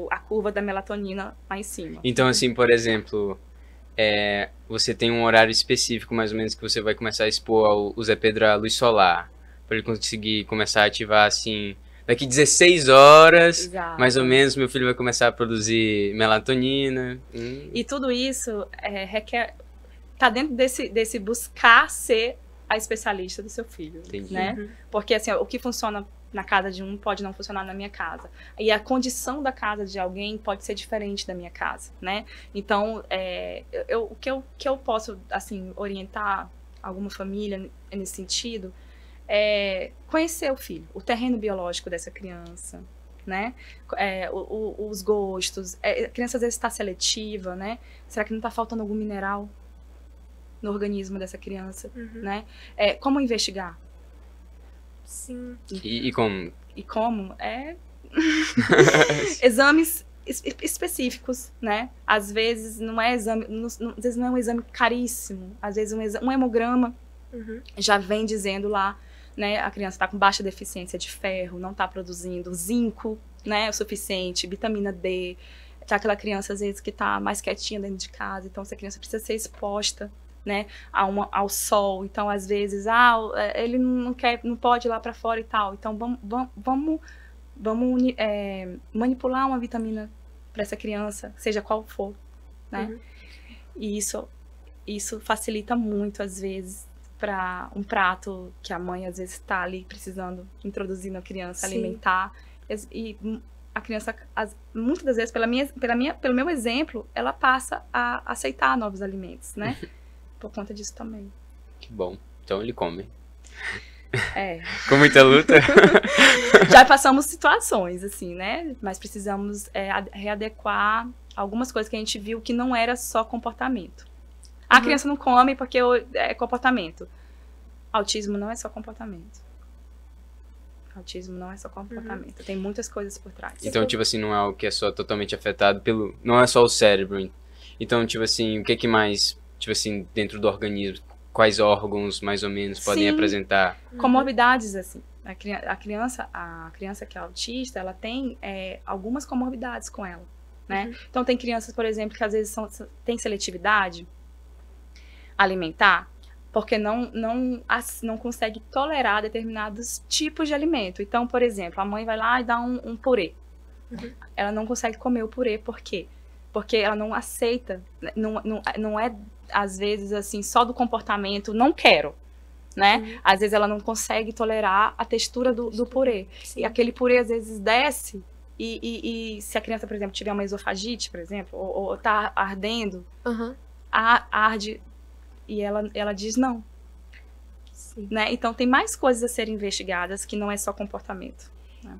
a curva da melatonina lá em cima. Então, assim, por exemplo... você tem um horário específico, mais ou menos, que você vai começar a expor o Zé Pedro à luz solar, para ele conseguir começar a ativar, assim, daqui 16 horas, Exato. Mais ou menos, meu filho vai começar a produzir melatonina. E tudo isso tá dentro desse buscar ser a especialista do seu filho, Entendi. né? Porque, assim, o que funciona na casa de um pode não funcionar na minha casa. E a condição da casa de alguém pode ser diferente da minha casa, né? Então, o que eu posso, assim, orientar alguma família nesse sentido é conhecer o filho, o terreno biológico dessa criança, né? Os gostos. A criança às vezes está seletiva, né? Será que não está faltando algum mineral no organismo dessa criança, né? Como investigar? Sim. E como? E como? Exames específicos, né? Às vezes não é exame, às vezes não é um exame caríssimo. Às vezes um hemograma já vem dizendo lá, né? A criança está com baixa deficiência de ferro, não está produzindo zinco, né? O suficiente, vitamina D. Tá aquela criança às vezes que está mais quietinha dentro de casa, então essa criança precisa ser exposta, né, ao sol. Então às vezes ele não pode ir lá para fora e tal, então vamos manipular uma vitamina para essa criança, seja qual for, né? E isso facilita muito às vezes para um prato que a mãe às vezes está ali precisando introduzir na criança, alimentar, e a criança muitas das vezes pelo meu exemplo ela passa a aceitar novos alimentos, né? Por conta disso também. Que bom. Então ele come. Com muita luta. Já passamos situações, assim, né? Mas precisamos readequar algumas coisas que a gente viu que não era só comportamento. A criança não come porque é comportamento. Autismo não é só comportamento. Autismo não é só comportamento. Tem muitas coisas por trás. Então, tipo assim, não é algo que é só totalmente afetado pelo... Não é só o cérebro. Então, tipo assim, o que mais... Tipo assim, dentro do organismo, quais órgãos, mais ou menos, podem apresentar? Comorbidades, assim. A criança que é autista, ela tem algumas comorbidades com ela, né? Então, tem crianças, por exemplo, que às vezes têm seletividade alimentar, porque não consegue tolerar determinados tipos de alimento. Então, por exemplo, a mãe vai lá e dá um purê. Ela não consegue comer o purê, por quê? Porque ela não aceita, não é, às vezes, assim, só do comportamento, não quero, né? Às vezes ela não consegue tolerar a textura do purê. Sim. E aquele purê, às vezes, desce, e se a criança, por exemplo, tiver uma esofagite, por exemplo, ou tá ardendo, arde, e ela diz não. Sim. Né? Então, tem mais coisas a serem investigadas que não é só comportamento. Né?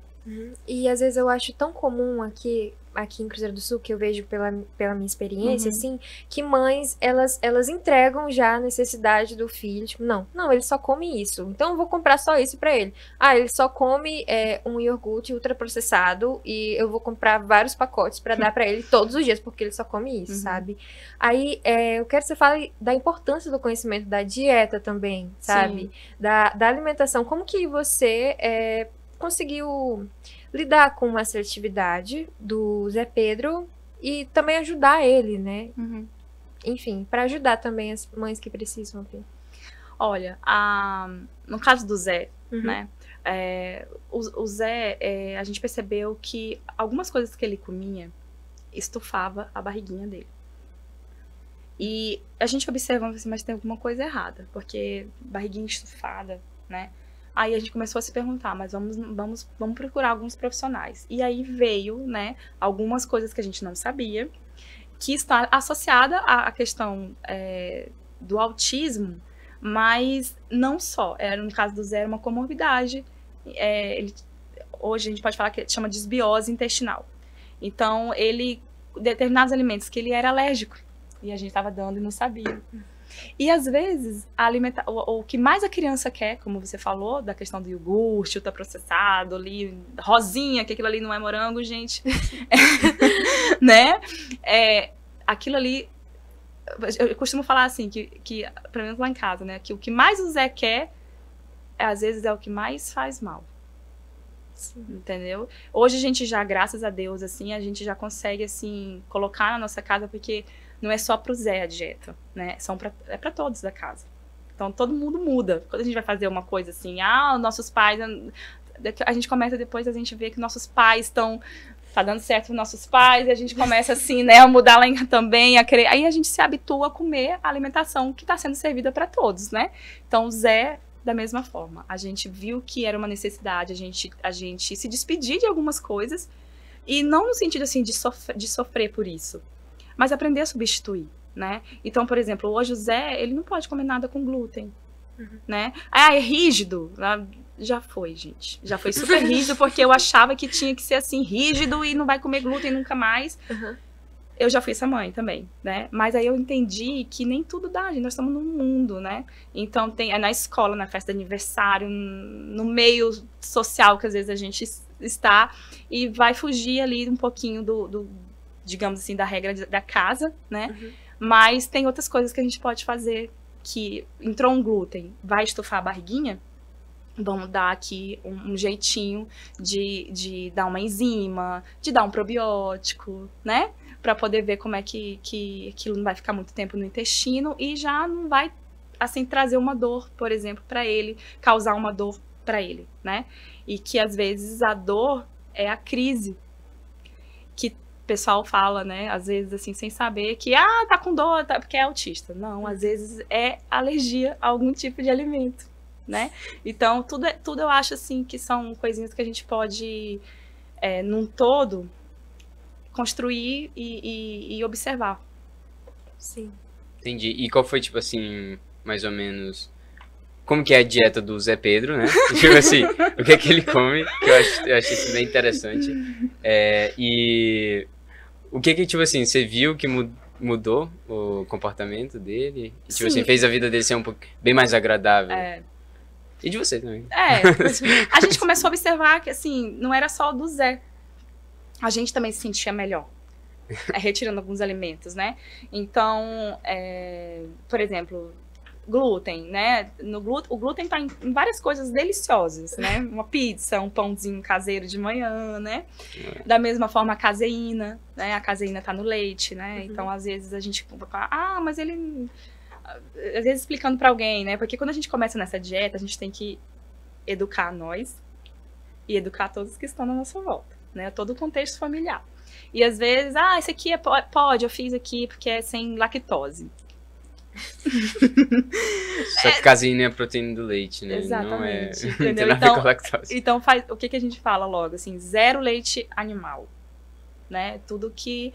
E, às vezes, eu acho tão comum aqui em Cruzeiro do Sul, que eu vejo pela minha experiência, assim, que mães, elas entregam já a necessidade do filho, tipo, não, ele só come isso, então eu vou comprar só isso pra ele. Ele só come um iogurte ultraprocessado e eu vou comprar vários pacotes pra dar pra ele todos os dias, porque ele só come isso, sabe? Aí, eu quero que você fale da importância do conhecimento da dieta também, sabe? Da alimentação. Como que você conseguiu lidar com a assertividade do Zé Pedro e também ajudar ele, né? Enfim, para ajudar também as mães que precisam ver. Olha, no caso do Zé, né? O Zé, a gente percebeu que algumas coisas que ele comia estufava a barriguinha dele. E a gente observa assim, mas tem alguma coisa errada, porque barriguinha estufada, né? Aí a gente começou a se perguntar, mas vamos procurar alguns profissionais. E aí veio, né, algumas coisas que a gente não sabia, que está associada à questão do autismo, mas não só. No caso do Zé, era uma comorbidade. Hoje a gente pode falar que chama de desbiose intestinal. Então, determinados alimentos que ele era alérgico, e a gente estava dando e não sabia. E às vezes, o que mais a criança quer, como você falou, da questão do iogurte, ultraprocessado, ali, rosinha, que aquilo ali não é morango, gente. Né? Aquilo ali, eu costumo falar assim, que pelo menos lá em casa, né? Que o que mais o Zé quer, às vezes é o que mais faz mal. Sim. Entendeu? Hoje a gente já, graças a Deus, assim, a gente já consegue, assim, colocar na nossa casa, porque não é só pro Zé a dieta, né? É pra todos da casa. Então, todo mundo muda. Quando a gente vai fazer uma coisa assim, nossos pais... A gente começa depois, a gente vê que nossos pais estão... Tá dando certo com nossos pais, e a gente começa assim, né, a mudar lá também, aí a gente se habitua a comer a alimentação que está sendo servida para todos, né? Então, o Zé da mesma forma. A gente viu que era uma necessidade a gente se despedir de algumas coisas, e não no sentido assim de sofrer por isso, mas aprender a substituir, né? Então, por exemplo, hoje o Zé, ele não pode comer nada com glúten, né? Ah, é rígido. Já foi, gente. Já foi super rígido, porque eu achava que tinha que ser assim, rígido e não vai comer glúten nunca mais. Eu já fui essa mãe também, né? Mas aí eu entendi que nem tudo dá, gente. Nós estamos num mundo, né? Então, tem na escola, na festa de aniversário, no meio social que às vezes a gente está, e vai fugir ali um pouquinho do digamos assim, da regra da casa, né? Mas tem outras coisas que a gente pode fazer, que entrou um glúten, vai estufar a barriguinha? Vamos dar aqui um jeitinho de dar uma enzima, de dar um probiótico, né? Para poder ver como é que aquilo não vai ficar muito tempo no intestino e já não vai, assim, trazer uma dor, por exemplo, para ele, causar uma dor para ele, né? E que, às vezes, a dor é a crise, que o pessoal fala, né? Às vezes, assim, sem saber que, tá com dor, porque é autista. Não, às vezes é alergia a algum tipo de alimento, né? Então, tudo eu acho, assim, que são coisinhas que a gente pode, num todo, construir e observar. Sim. Entendi. E qual foi, tipo assim, mais ou menos, como que é a dieta do Zé Pedro, né? Tipo assim, o que é que ele come, que eu achei isso bem interessante. E o que tipo assim, você viu que mudou o comportamento dele? E, tipo assim, fez a vida dele ser um pouco bem mais agradável. E de você também. A gente começou a observar que, assim, não era só do Zé. A gente também se sentia melhor, retirando alguns alimentos, né? Então, por exemplo, glúten, né? O glúten tá em várias coisas deliciosas, né? Uma pizza, um pãozinho caseiro de manhã, né? Da mesma forma, a caseína, né? A caseína tá no leite, né? Então, às vezes, a gente fala, mas ele... Às vezes, explicando pra alguém, né? Porque quando a gente começa nessa dieta, a gente tem que educar nós e educar todos que estão na nossa volta. Né, todo o contexto familiar. E às vezes, esse aqui pode, eu fiz aqui porque é sem lactose. Só que caseína é a proteína do leite, né? Exatamente. Não tem nada a ver com lactose. Então o que a gente fala logo? Assim, 0 leite animal. Né? Tudo que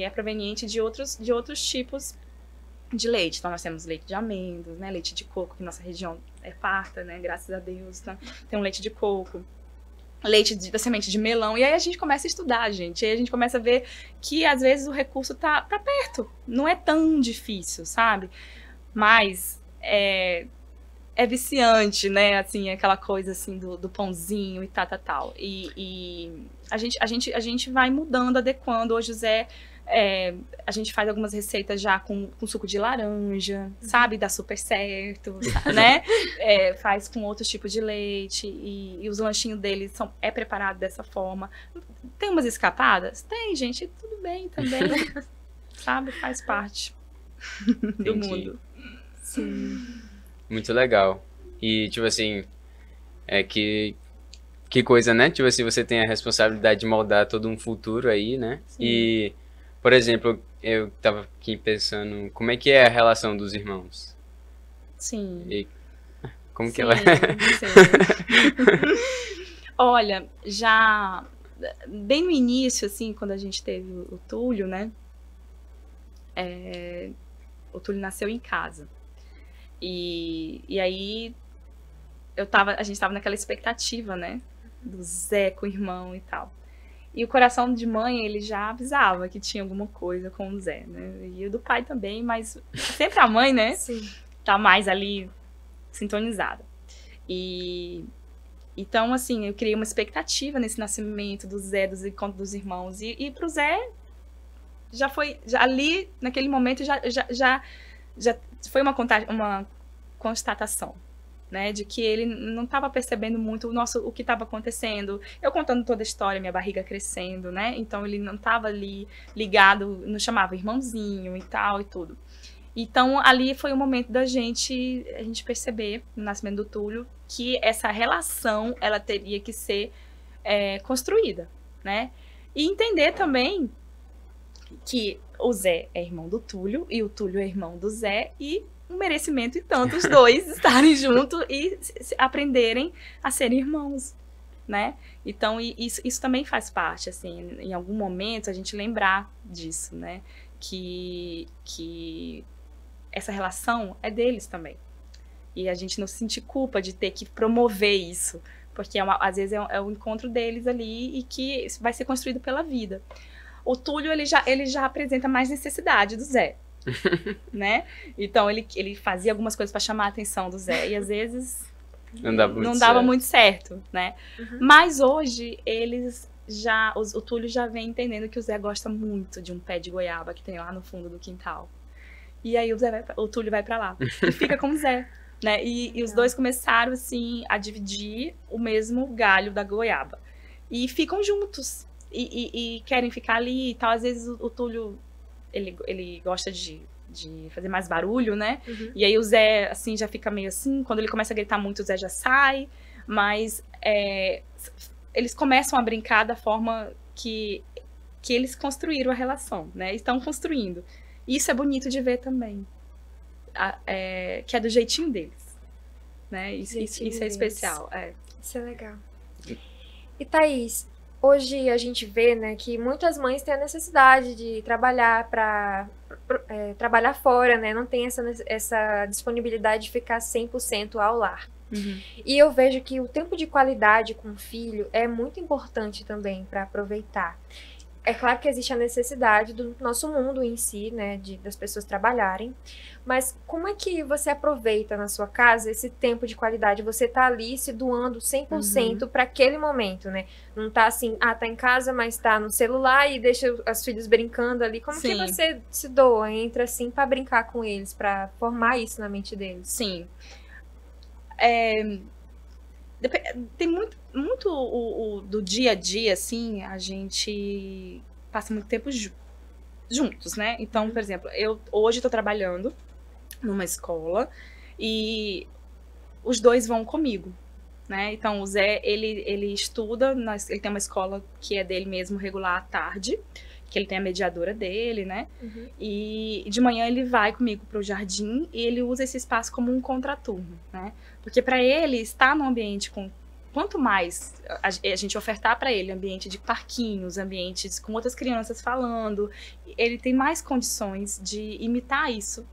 é proveniente de outros tipos de leite. Então nós temos leite de amêndoas, né? Leite de coco, que nossa região é farta, né? Graças a Deus. Né? Tem um leite de coco. Leite da semente de melão, e aí a gente começa a estudar, gente, e aí a gente começa a ver que às vezes o recurso tá perto, não é tão difícil, sabe? Mas é viciante, né, assim, aquela coisa assim do pãozinho e tal, e a gente vai mudando, adequando. Hoje o Zé, a gente faz algumas receitas já com suco de laranja, sabe? Dá super certo, né? Faz com outros tipos de leite e os lanchinhos dele é preparado dessa forma. Tem umas escapadas? Tem, gente, tudo bem também, sabe? Faz parte do mundo. Sim. Muito legal. E, tipo assim, que coisa, né? Tipo assim, você tem a responsabilidade de moldar todo um futuro aí, né? Sim. E, por exemplo, eu tava aqui pensando, como é que é a relação dos irmãos? Sim. E como que ela é? Olha, já bem no início, assim, quando a gente teve o Túlio, né? O Túlio nasceu em casa. E aí a gente tava naquela expectativa, né? Do Zé com o irmão e tal. E o coração de mãe, ele já avisava que tinha alguma coisa com o Zé, né? E o do pai também, mas sempre a mãe, né? Sim. Tá mais ali sintonizada. Então, assim, eu criei uma expectativa nesse nascimento do Zé, dos encontros dos irmãos. E pro Zé, já ali, naquele momento, já foi uma constatação, né, de que ele não estava percebendo muito o que estava acontecendo. Eu contando toda a história, minha barriga crescendo, né, então ele não estava ali ligado, não chamava irmãozinho e tal e tudo. Então ali foi o momento da gente perceber, no nascimento do Túlio, que essa relação, ela teria que ser construída, né, e entender também que o Zé é irmão do Túlio, e o Túlio é irmão do Zé, e um merecimento e tanto os dois estarem juntos e aprenderem a serem irmãos, né? Então, isso também faz parte, assim, em algum momento a gente lembrar disso, né? Que essa relação é deles também. E a gente não sentir culpa de ter que promover isso, porque às vezes é o encontro deles ali e que vai ser construído pela vida. O Túlio, ele já apresenta mais necessidade do Zé, né? Então, ele fazia algumas coisas para chamar a atenção do Zé, e às vezes não dava muito certo, né? Uhum. Mas hoje, o Túlio já vem entendendo que o Zé gosta muito de um pé de goiaba que tem lá no fundo do quintal. E aí o Túlio vai para lá e fica com o Zé, né? E os dois começaram, assim, a dividir o mesmo galho da goiaba. E ficam juntos. E querem ficar ali e tal. Às vezes o Túlio, ele gosta de fazer mais barulho, né? Uhum. E aí o Zé, assim, já fica meio assim. Quando ele começa a gritar muito, o Zé já sai. Mas eles começam a brincar da forma que eles construíram a relação, né? Estão construindo. E isso é bonito de ver também. Que é do jeitinho deles, né? Isso é especial. Isso é legal. E Thaís, hoje a gente vê, né, que muitas mães têm a necessidade de trabalhar trabalhar fora, né? Não tem essa disponibilidade de ficar 100% ao lar. Uhum. E eu vejo que o tempo de qualidade com o filho é muito importante também para aproveitar. É claro que existe a necessidade do nosso mundo em si, né, das pessoas trabalharem, mas como é que você aproveita na sua casa esse tempo de qualidade? Você tá ali se doando 100% para aquele momento, né? Não tá assim, tá em casa, mas tá no celular e deixa os filhos brincando ali. Como que você se doa, entra assim para brincar com eles, para formar isso na mente deles? Sim. Tem muito do dia a dia, assim, a gente passa muito tempo juntos, né? Então, por exemplo, eu hoje estou trabalhando numa escola e os dois vão comigo, né? Então, o Zé, ele estuda, ele tem uma escola que é dele mesmo, regular à tarde, que ele tem a mediadora dele, né? Uhum. E de manhã ele vai comigo para o jardim e ele usa esse espaço como um contraturno, né? Porque para ele estar num ambiente quanto mais a gente ofertar para ele ambiente de parquinhos, ambientes com outras crianças falando, ele tem mais condições de imitar isso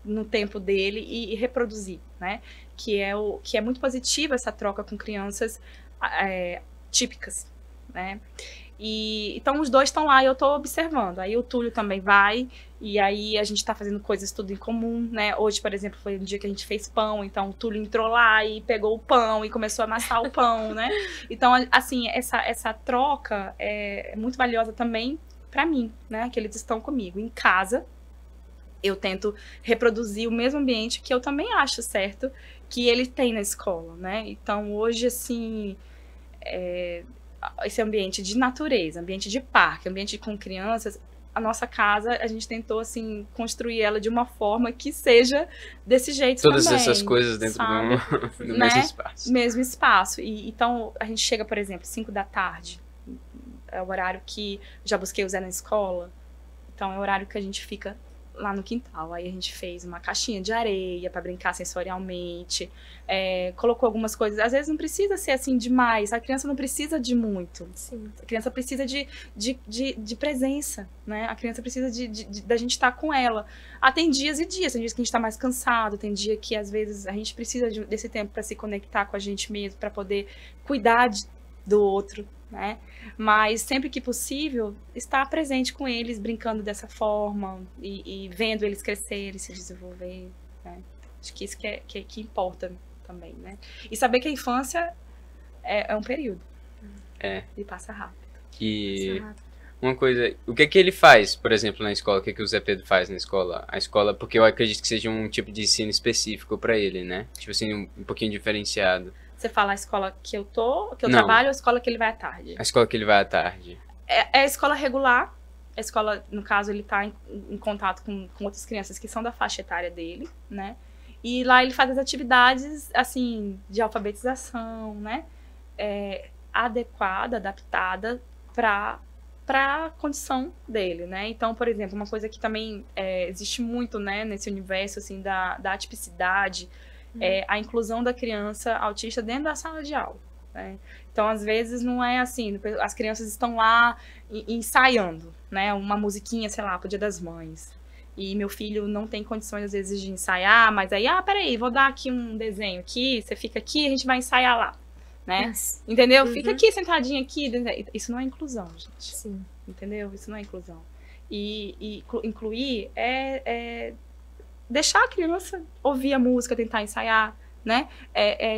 no tempo dele e reproduzir, né? Que é muito positiva essa troca com crianças típicas, né? E então os dois estão lá e eu tô observando. Aí o Túlio também vai, e aí a gente tá fazendo coisas tudo em comum, né? Hoje, por exemplo, foi um dia que a gente fez pão, então o Túlio entrou lá e pegou o pão e começou a amassar o pão, né? Então, assim, essa troca é muito valiosa também pra mim, né? Que eles estão comigo. Em casa, eu tento reproduzir o mesmo ambiente que eu também acho certo que ele tem na escola, né? Então, hoje, assim, esse ambiente de natureza, ambiente de parque, ambiente com crianças, a nossa casa, a gente tentou, assim, construir ela de uma forma que seja desse jeito Todas também. Todas essas coisas dentro do mesmo espaço. Mesmo espaço. E, então, a gente chega, por exemplo, 5 da tarde, é o horário que já busquei o Zé na escola, então é o horário que a gente fica lá no quintal. Aí a gente fez uma caixinha de areia para brincar sensorialmente, colocou algumas coisas, às vezes não precisa ser assim demais, a criança não precisa de muito. Sim. A criança precisa de presença, né? A criança precisa da gente estar com ela. Tem dias e dias, tem dias que a gente está mais cansado, tem dia que às vezes a gente precisa desse tempo para se conectar com a gente mesmo, para poder cuidar do outro, né? Mas sempre que possível, estar presente com eles, brincando dessa forma e vendo eles crescerem, se desenvolver, né? Acho que isso que importa também, né? E saber que a infância é um período. E passa rápido. E uma coisa, o que ele faz, por exemplo, na escola? O que o Zé Pedro faz na escola? A escola, porque eu acredito que seja um tipo de ensino específico para ele, né? Tipo assim, um pouquinho diferenciado. Você fala a escola que eu trabalho ou a escola que ele vai à tarde? A escola que ele vai à tarde. É a escola regular. A escola, no caso, ele tá em contato com outras crianças que são da faixa etária dele, né? E lá ele faz as atividades, assim, de alfabetização, né? Adequada, adaptada para para a condição dele, né? Então, por exemplo, uma coisa que também existe muito, né, nesse universo assim da atipicidade é a inclusão da criança autista dentro da sala de aula, né? Então, às vezes não é assim, as crianças estão lá ensaiando, né, uma musiquinha, sei lá, pro Dia das Mães. E meu filho não tem condições, às vezes, de ensaiar, mas aí, peraí, vou dar aqui um desenho aqui, você fica aqui, a gente vai ensaiar lá, né? Yes. Entendeu? Fica aqui, sentadinha aqui. Isso não é inclusão, gente. Sim. Entendeu? Isso não é inclusão. E incluir é deixar a criança ouvir a música, tentar ensaiar, né?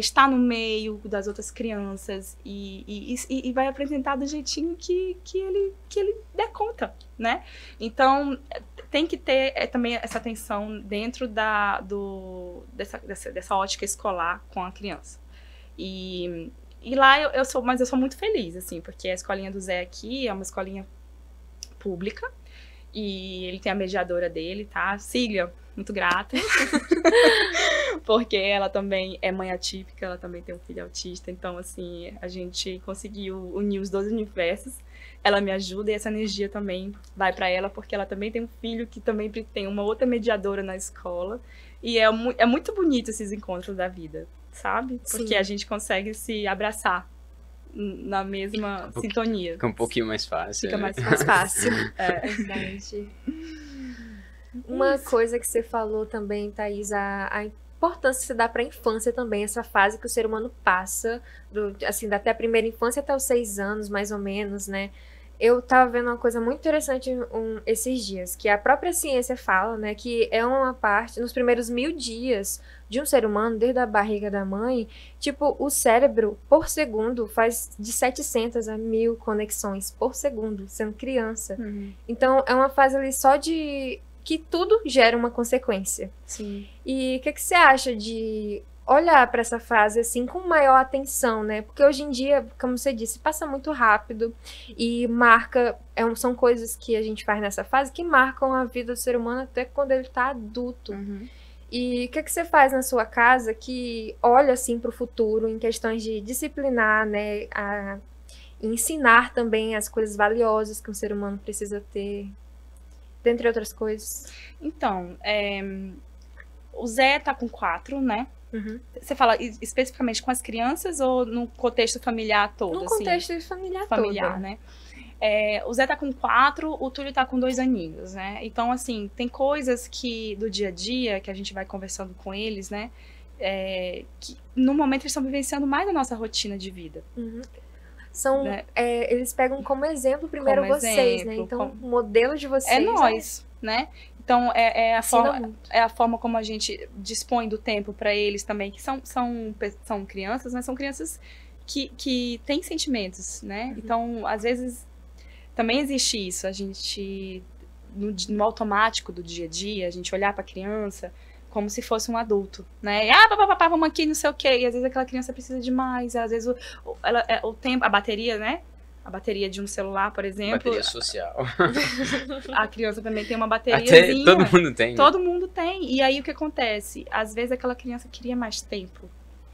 Estar no meio das outras crianças e vai apresentar do jeitinho que ele der conta, né? Então, tem que ter também essa atenção dentro dessa ótica escolar com a criança. E lá eu sou muito feliz, assim, porque a escolinha do Zé aqui é uma escolinha pública e ele tem a mediadora dele, tá? Cília, muito grata. Porque ela também é mãe atípica, ela também tem um filho autista, então, assim, a gente conseguiu unir os dois universos. Ela me ajuda e essa energia também vai para ela, porque ela também tem um filho que também tem uma outra mediadora na escola. E é muito bonito esses encontros da vida, sabe? Porque Sim. a gente consegue se abraçar na mesma sintonia. Fica um pouquinho mais fácil. Fica né? mais fácil. Verdade. Uma coisa que você falou também, Thaís, a importância que você dá para a infância também, essa fase que o ser humano passa, assim, até a primeira infância até os 6 anos, mais ou menos, né? Eu tava vendo uma coisa muito interessante esses dias, que a própria ciência fala, né, que é uma parte, nos primeiros 1000 dias de um ser humano, desde a barriga da mãe, tipo, o cérebro, por segundo, faz de 700 a 1000 conexões por segundo, sendo criança. Então, é uma fase ali só de que tudo gera uma consequência. Sim. E o que você acha de olhar para essa fase assim com maior atenção, né? Porque hoje em dia, como você disse, passa muito rápido e marca, são coisas que a gente faz nessa fase que marcam a vida do ser humano até quando ele tá adulto. E o que você faz na sua casa que olha assim para o futuro em questões de disciplinar, né? E ensinar também as coisas valiosas que um ser humano precisa ter, dentre outras coisas. Então, o Zé tá com 4, né? Você fala especificamente com as crianças ou no contexto familiar todo? No contexto familiar todo. Né? O Zé tá com 4, o Túlio tá com 2 aninhos, né? Então, assim, tem coisas que do dia a dia que a gente vai conversando com eles, né? Que no momento eles estão vivenciando mais a nossa rotina de vida. Né? Eles pegam como exemplo primeiro como vocês, exemplo, né? Então, o modelo de vocês é nós, né? Então, é a forma como a gente dispõe do tempo para eles também, que são crianças, mas são crianças que têm sentimentos, né? Então, às vezes, também existe isso, a gente, no automático do dia a dia, a gente olhar para a criança como se fosse um adulto, né? Papapá, vamos aqui, não sei o quê. E às vezes aquela criança precisa de mais, às vezes o tempo, a bateria, né? A bateria de um celular, por exemplo. Bateria social. A criança também tem uma bateriazinha. Todo mundo tem. Todo mundo tem. E aí o que acontece? Às vezes aquela criança queria mais tempo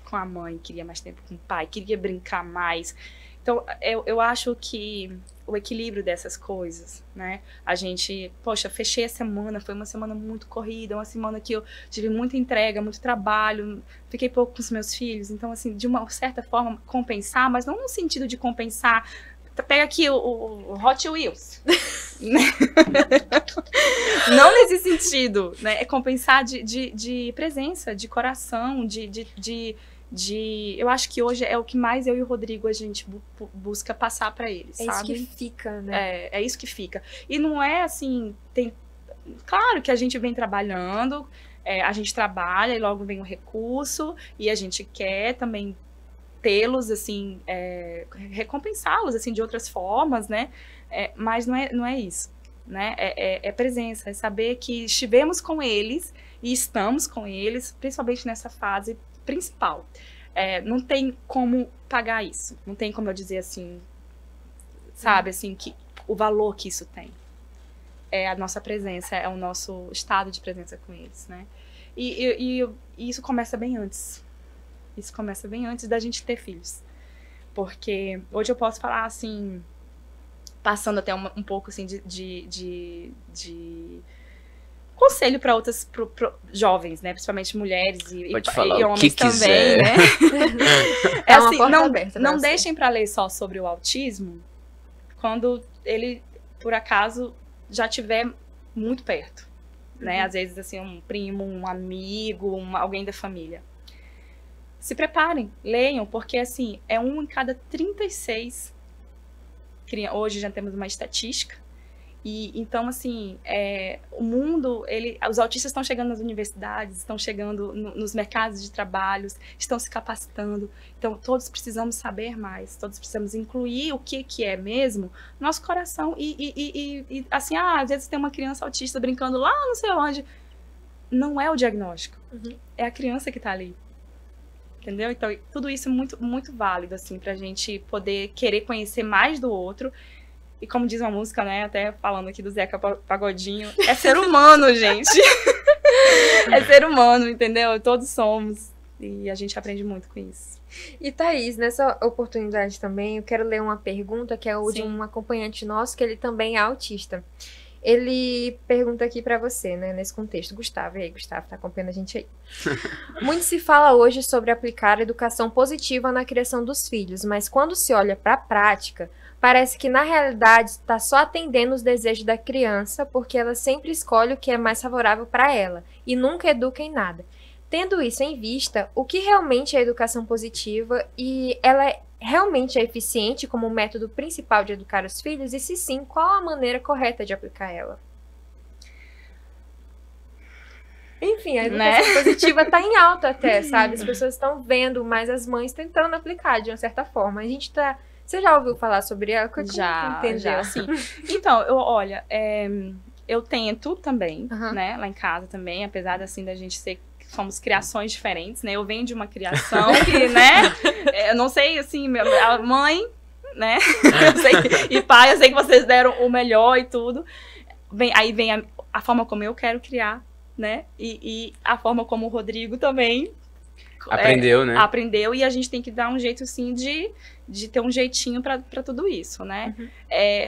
com a mãe, queria mais tempo com o pai, queria brincar mais. Então, eu acho que o equilíbrio dessas coisas, né? A gente, poxa, fechei a semana, foi uma semana muito corrida, uma semana que eu tive muita entrega, muito trabalho, fiquei pouco com os meus filhos. Então, assim, de uma certa forma, compensar, mas não no sentido de compensar. Pega aqui o Hot Wheels. Não nesse sentido, né? É compensar de presença, de coração, eu acho que hoje é o que mais eu e o Rodrigo a gente busca passar para eles, sabe? É isso que fica, né? É isso que fica. E não é assim, claro que a gente vem trabalhando, a gente trabalha e logo vem o recurso e a gente quer também tê-los, assim, recompensá-los, assim, de outras formas, né? Mas não é isso, né? É presença, é saber que estivemos com eles e estamos com eles, principalmente nessa fase principal. Não tem como pagar isso, não tem como eu dizer assim, sabe, assim, que o valor que isso tem. É a nossa presença, é o nosso estado de presença com eles, né? E isso começa bem antes. Isso começa bem antes da gente ter filhos. Porque hoje eu posso falar assim, passando até um pouco, assim, de conselho para outras jovens, né? Principalmente mulheres e homens também, né? É assim, não deixem para ler só sobre o autismo quando ele, por acaso, já estiver muito perto, né? Às vezes, assim, um primo, um amigo, alguém da família. Se preparem, leiam, porque, assim, é 1 em cada 36. Hoje já temos uma estatística. E então, assim, o mundo, os autistas estão chegando nas universidades, estão chegando nos mercados de trabalho, estão se capacitando. Então, todos precisamos saber mais, todos precisamos incluir o que é mesmo no nosso coração. E assim, às vezes tem uma criança autista brincando lá não sei onde. Não é o diagnóstico, é a criança que está ali. Entendeu? Então, tudo isso é muito, muito válido, assim, pra gente poder querer conhecer mais do outro. E como diz uma música, né, até falando aqui do Zeca Pagodinho, é ser humano, gente. É ser humano, entendeu? Todos somos. E a gente aprende muito com isso. E Thaís, nessa oportunidade também, eu quero ler uma pergunta que é de um acompanhante nosso, que ele também é autista. Ele pergunta aqui pra você, né, nesse contexto. Gustavo, e aí, Gustavo, tá acompanhando a gente aí. Muito se fala hoje sobre aplicar a educação positiva na criação dos filhos, mas quando se olha pra prática, parece que na realidade está só atendendo os desejos da criança, porque ela sempre escolhe o que é mais favorável para ela e nunca educa em nada. Tendo isso em vista, o que realmente é educação positiva e ela realmente é eficiente como método principal de educar os filhos? E se sim, qual a maneira correta de aplicar ela? Enfim, a educação positiva está em alta até, sabe? As pessoas estão vendo, mas as mães tentando aplicar de uma certa forma. A gente está... Você já ouviu falar sobre ela? Já, sim. Então, eu tento também, né, lá em casa também, apesar, assim, da gente somos criações diferentes, né, eu venho de uma criação que, né, eu não sei, assim, a mãe, né, e pai, eu sei que vocês deram o melhor e tudo, aí vem a forma como eu quero criar, né, e a forma como o Rodrigo também aprendeu, né? Aprendeu, e a gente tem que dar um jeito, assim, de ter um jeitinho para tudo isso, né?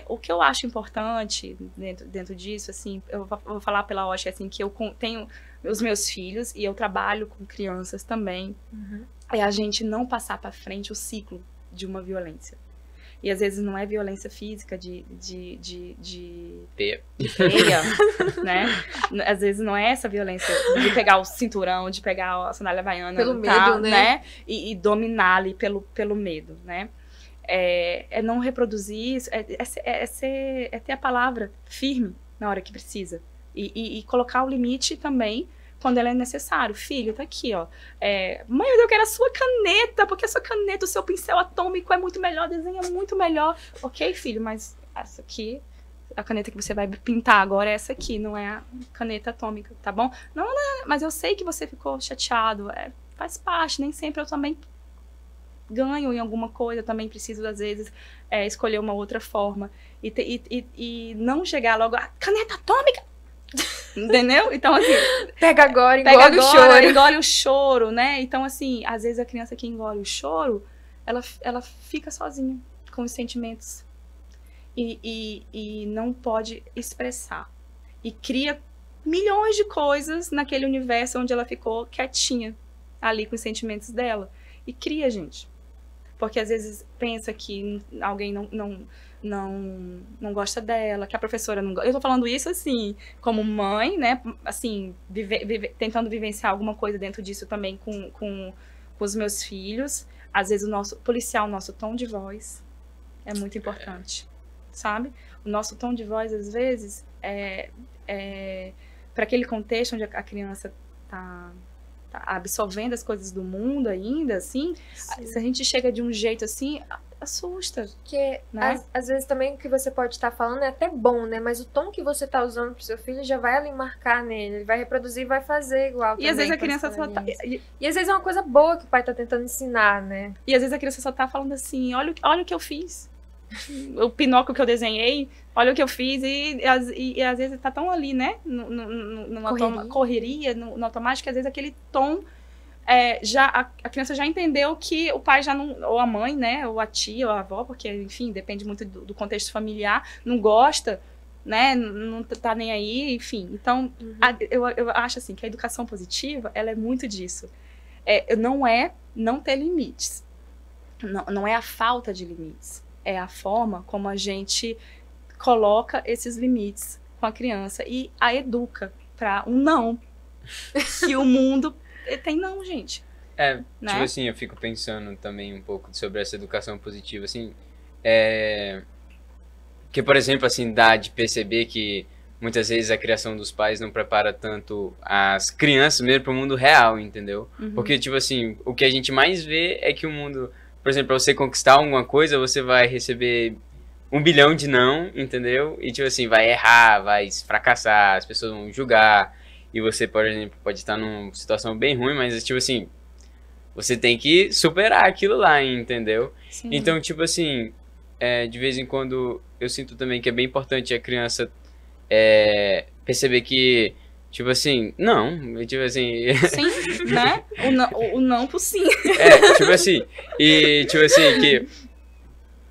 O que eu acho importante dentro disso, assim, eu vou falar pela ótica, assim, que eu tenho os meus filhos e eu trabalho com crianças também, é a gente não passar para frente o ciclo de uma violência. E às vezes não é violência física de feia, né? Às vezes não é essa violência de pegar o cinturão, de pegar a sandália havaiana, pelo medo, né? E dominar ali pelo medo, né? É não reproduzir isso, é ter a palavra firme na hora que precisa. E colocar o limite também quando ela é necessário. Filho, tá aqui, ó. Mãe, eu quero a sua caneta, porque a sua caneta, o seu pincel atômico é muito melhor, desenha muito melhor. Ok, filho, mas essa aqui, a caneta que você vai pintar agora é essa aqui, não é a caneta atômica, tá bom? Não, mas eu sei que você ficou chateado, faz parte, nem sempre eu também ganho em alguma coisa, eu também preciso, às vezes, escolher uma outra forma. E não chegar logo, caneta atômica! Entendeu? Então, assim, pega agora, engole o choro, né? Então, assim, às vezes a criança que engole o choro, ela fica sozinha com os sentimentos e não pode expressar. E cria milhões de coisas naquele universo onde ela ficou quietinha ali com os sentimentos dela. E cria, gente. Porque às vezes pensa que alguém não gosta dela, que a professora não gosta. Eu tô falando isso, assim, como mãe, né? Assim, tentando vivenciar alguma coisa dentro disso também com os meus filhos. Às vezes policiar o nosso tom de voz é muito importante, sabe? O nosso tom de voz, às vezes, para aquele contexto onde a criança tá absorvendo as coisas do mundo ainda, assim, se a gente chega de um jeito assim, assusta. Porque, né? às vezes também o que você pode estar falando é até bom, né? Mas o tom que você está usando pro seu filho já vai ali marcar nele, ele vai reproduzir e vai fazer igual. E às vezes a criança só tá... E às vezes é uma coisa boa que o pai tá tentando ensinar, né? E às vezes a criança só tá falando assim, olha o que eu fiz. O Pinóquio que eu desenhei, olha o que eu fiz, e às vezes tá tão ali, né, na correria, no automático, que às vezes aquele tom a criança já entendeu que o pai já não, ou a mãe, né, ou a tia, ou a avó, porque, enfim, depende muito do contexto familiar, não gosta, né, não tá nem aí, enfim. Então, eu acho assim, que a educação positiva, ela é muito disso. Não ter limites. Não é a falta de limites. É a forma como a gente coloca esses limites com a criança e a educa para um não. Que o mundo tem não, gente. Né? Tipo assim, eu fico pensando também um pouco sobre essa educação positiva, assim, que, por exemplo, assim, dá de perceber que muitas vezes a criação dos pais não prepara tanto as crianças mesmo para o mundo real, entendeu? Porque, tipo assim, o que a gente mais vê é que o mundo, por exemplo, para você conquistar alguma coisa, você vai receber 1 bilhão de não, entendeu? E, tipo assim, vai errar, vai fracassar, as pessoas vão julgar. E você, por exemplo, pode estar numa situação bem ruim, mas, tipo assim, você tem que superar aquilo lá, entendeu? Sim. Então, tipo assim, de vez em quando eu sinto também que é bem importante a criança perceber que, tipo assim, não, tipo assim... Sim, né? O não pro sim. Tipo assim, e, tipo assim, que...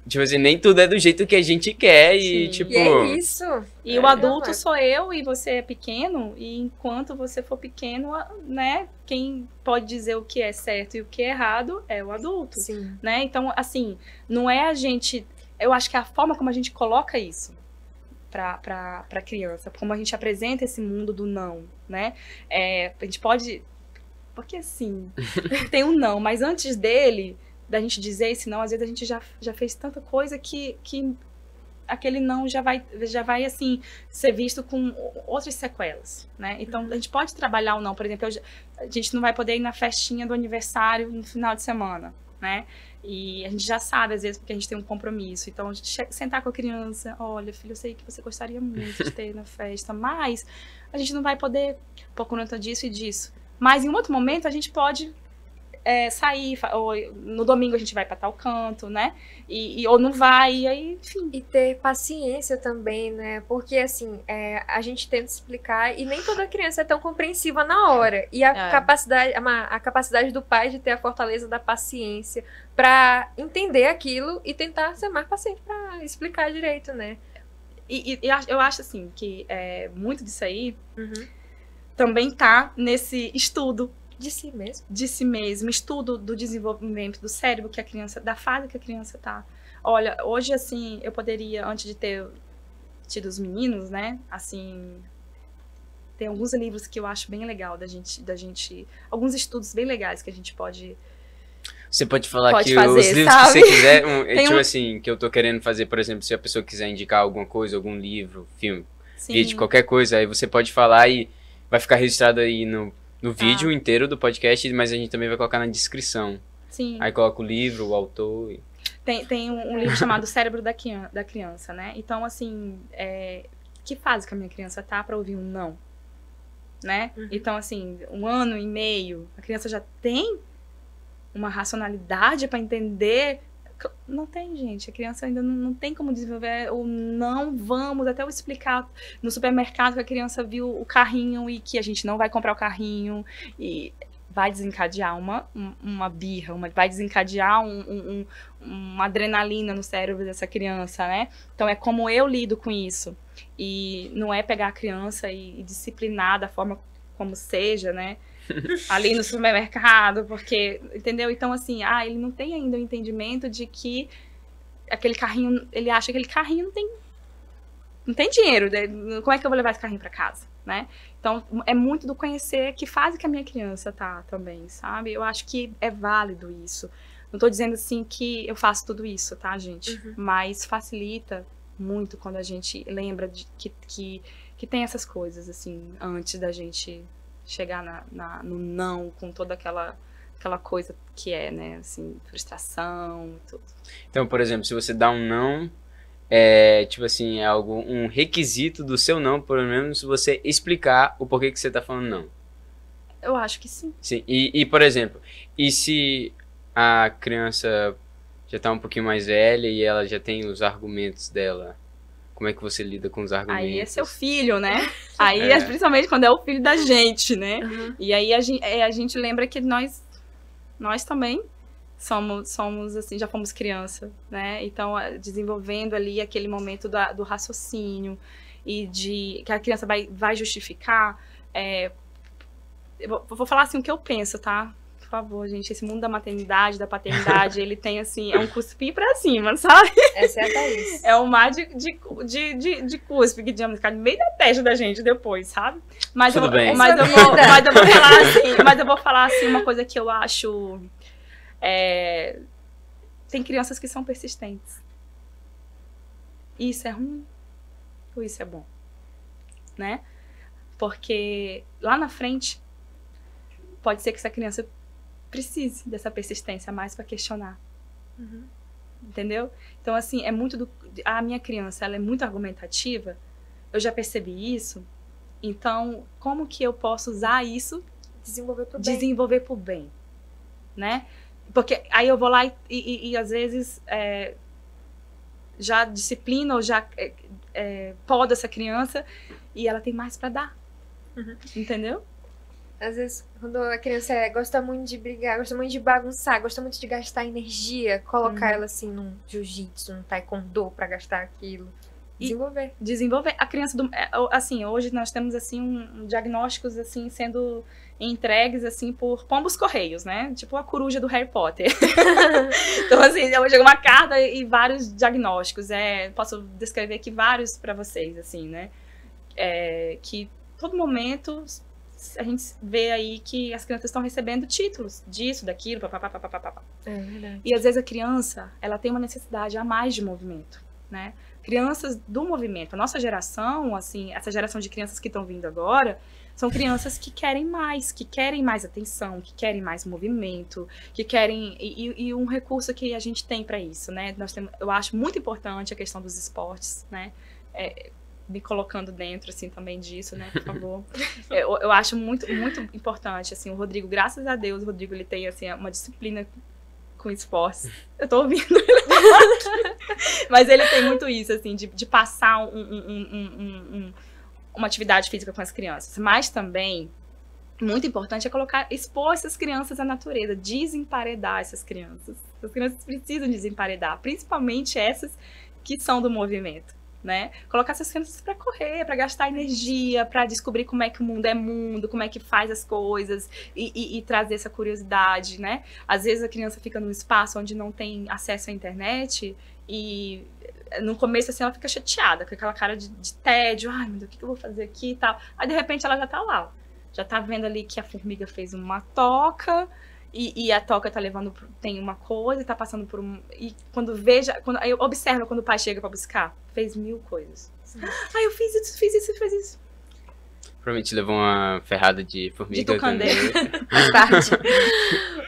Tipo assim, nem tudo é do jeito que a gente quer e, tipo... E é isso. E o adulto sou eu e você é pequeno, e enquanto você for pequeno, né, quem pode dizer o que é certo e o que é errado é o adulto. Sim. Né? Então, assim, não é a gente... Eu acho que é a forma como a gente coloca isso pra criança, como a gente apresenta esse mundo do não, né? A gente pode... Porque, assim, tem um não, mas antes dele... da gente dizer esse não, às vezes a gente já fez tanta coisa que aquele não já vai assim, ser visto com outras sequelas, né? Então, a gente pode trabalhar o não, por exemplo, a gente não vai poder ir na festinha do aniversário no final de semana, né? E a gente já sabe, às vezes, porque a gente tem um compromisso. Então, a gente sentar com a criança, olha, filho, eu sei que você gostaria muito de ter ido na festa, mas a gente não vai poder por conta disso e disso. Mas, em um outro momento, a gente pode... sair, ou no domingo a gente vai pra tal canto, né? Ou não vai, e aí, enfim. E ter paciência também, né? Porque, assim, a gente tenta explicar e nem toda criança é tão compreensiva na hora. E a capacidade do pai de ter a fortaleza da paciência pra entender aquilo e tentar ser mais paciente pra explicar direito, né? E eu acho, assim, que muito disso aí também tá nesse estudo de si mesmo. De si mesmo, estudo do desenvolvimento do cérebro que a criança, da fase que a criança tá. Olha, hoje, assim, eu poderia, antes de ter tido os meninos, né, assim, tem alguns livros que eu acho bem legal da gente, alguns estudos bem legais que a gente pode... Você pode falar que fazer, os livros sabe? que você quiser, tipo assim, que eu tô querendo fazer, por exemplo, se a pessoa quiser indicar alguma coisa, algum livro, filme, vídeo, qualquer coisa, aí você pode falar e vai ficar registrado aí no vídeo inteiro do podcast, mas a gente também vai colocar na descrição. Sim. Aí coloca o livro, o autor. Tem um livro chamado Cérebro da Criança, né? Então, assim, que fase que a minha criança tá pra ouvir um não? Né? Então, assim, 1 ano e meio, a criança já tem uma racionalidade pra entender. Não tem, gente. A criança ainda não tem como desenvolver o não vamos, até eu explicar no supermercado que a criança viu o carrinho e que a gente não vai comprar o carrinho e vai desencadear uma birra, vai desencadear uma adrenalina no cérebro dessa criança, né? Então é como eu lido com isso. E não é pegar a criança e disciplinar da forma como seja, né? Ali no supermercado, porque, entendeu? Então, assim, ele não tem ainda o entendimento de que aquele carrinho, ele acha que aquele carrinho não tem dinheiro, né? Como é que eu vou levar esse carrinho pra casa, né? Então, é muito do conhecer que fase que a minha criança tá também, sabe? Eu acho que é válido isso. Não tô dizendo, assim, que eu faço tudo isso, tá, gente? Mas facilita muito quando a gente lembra de que tem essas coisas, assim, antes da gente chegar no não, com toda aquela coisa que né, assim, frustração e tudo. Então, por exemplo, se você dá um não, tipo assim, é um requisito do seu não, pelo menos, se você explicar o porquê que você tá falando não. Eu acho que sim. Sim, e por exemplo, e se a criança já tá um pouquinho mais velha e ela já tem os argumentos dela Como é que você lida com os argumentos? Aí é seu filho, né? Aí, principalmente quando é o filho da gente, né? E aí a gente lembra que nós também somos assim, já fomos criança, né? Então, desenvolvendo ali aquele momento do raciocínio e que a criança vai justificar. Eu vou falar assim o que eu penso, tá? Por favor, gente, esse mundo da maternidade, da paternidade, ele tem, assim, é um cuspir pra cima, sabe? Essa é a Thaís. É um mar de cuspe que digamos, ficar no meio da testa da gente depois, sabe? Mas eu vou falar assim uma coisa que eu acho... tem crianças que são persistentes. Isso é ruim ou isso é bom? Né? Porque lá na frente pode ser que essa criança precise dessa persistência mais para questionar. Entendeu? Então, assim, é muito a minha criança, ela é muito argumentativa, eu já percebi isso, então, como que eu posso usar isso? Desenvolver pro bem. Né? Porque aí eu vou lá e às vezes, já disciplina ou já poda essa criança e ela tem mais para dar. Entendeu? Às vezes, quando a criança gosta muito de brigar, gosta muito de bagunçar, gosta muito de gastar energia, colocar ela assim num jiu-jitsu, num taekwondo pra gastar aquilo. Desenvolver. A criança, assim, hoje nós temos assim diagnósticos assim sendo entregues assim por pombos correios, né? Tipo a coruja do Harry Potter. Então assim, chega uma carta e vários diagnósticos. Posso descrever aqui vários para vocês, assim, né? Que todo momento a gente vê aí que as crianças estão recebendo títulos disso, daquilo, papapá. É verdade. E às vezes a criança, ela tem uma necessidade a mais de movimento, né? Crianças do movimento. A nossa geração, assim, essa geração de crianças que estão vindo agora, são crianças que querem mais atenção, que querem mais movimento, que querem... E um recurso que a gente tem para isso, né? Eu acho muito importante a questão dos esportes, né? Me colocando dentro, assim, também disso, né, por favor. Eu acho muito, muito importante, assim, o Rodrigo, graças a Deus, o Rodrigo, ele tem, assim, uma disciplina com esportes. Eu tô ouvindo ele. Mas ele tem muito isso, assim, de passar uma atividade física com as crianças. Mas também, muito importante é expor essas crianças à natureza, desemparedar essas crianças. As crianças precisam desemparedar, principalmente essas que são do movimento. Né? Colocar essas crianças para correr, para gastar energia, para descobrir como é que o mundo é mundo, como é que faz as coisas e trazer essa curiosidade, né? Às vezes a criança fica num espaço onde não tem acesso à internet e no começo assim ela fica chateada, com aquela cara de tédio, ai meu Deus, o que eu vou fazer aqui e tal. Aí de repente ela já tá lá, já tá vendo ali que a formiga fez uma toca. E a toca tá levando, tem uma coisa, tá passando por e aí observa quando o pai chega pra buscar, fez 1000 coisas. Ah, eu fiz isso. Provavelmente levou uma ferrada de formiga. De tucandeiro.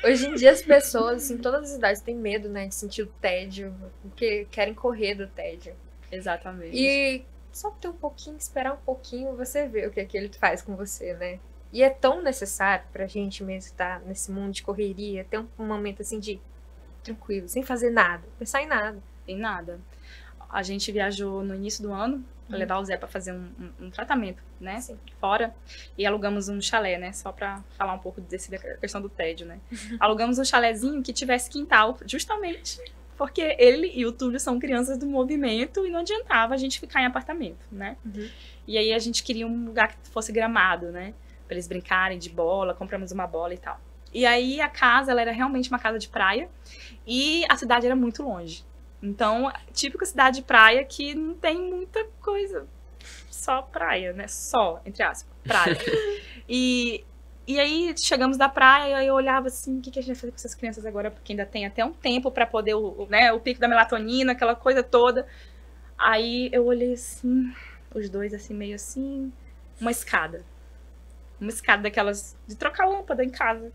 Hoje em dia as pessoas, em todas as idades, têm medo, né, de sentir o tédio, porque querem correr do tédio. Exatamente. E só ter um pouquinho, esperar um pouquinho, você vê o que ele faz com você, né? E é tão necessário pra gente mesmo estar nesse mundo de correria, ter um momento assim de tranquilo, sem fazer nada, pensar em nada. Em nada. A gente viajou no início do ano pra levar o Zé pra fazer um tratamento, né? Sim. Fora. E alugamos um chalé, né? Só pra falar um pouco da questão do tédio, né? Alugamos um chalézinho que tivesse quintal, justamente porque ele e o Túlio são crianças do movimento e não adiantava a gente ficar em apartamento, né? E aí a gente queria um lugar que fosse gramado, né? Pra eles brincarem de bola, compramos uma bola e tal. E aí a casa, ela era realmente uma casa de praia e a cidade era muito longe. Então, típica cidade de praia que não tem muita coisa. Só praia, né? Só, entre aspas, praia. E aí chegamos da praia e eu olhava assim, o que a gente vai fazer com essas crianças agora? Porque ainda tem até um tempo pra poder, o pico da melatonina, aquela coisa toda. Aí eu olhei assim, os dois assim, meio assim, uma escada daquelas de trocar lâmpada em casa.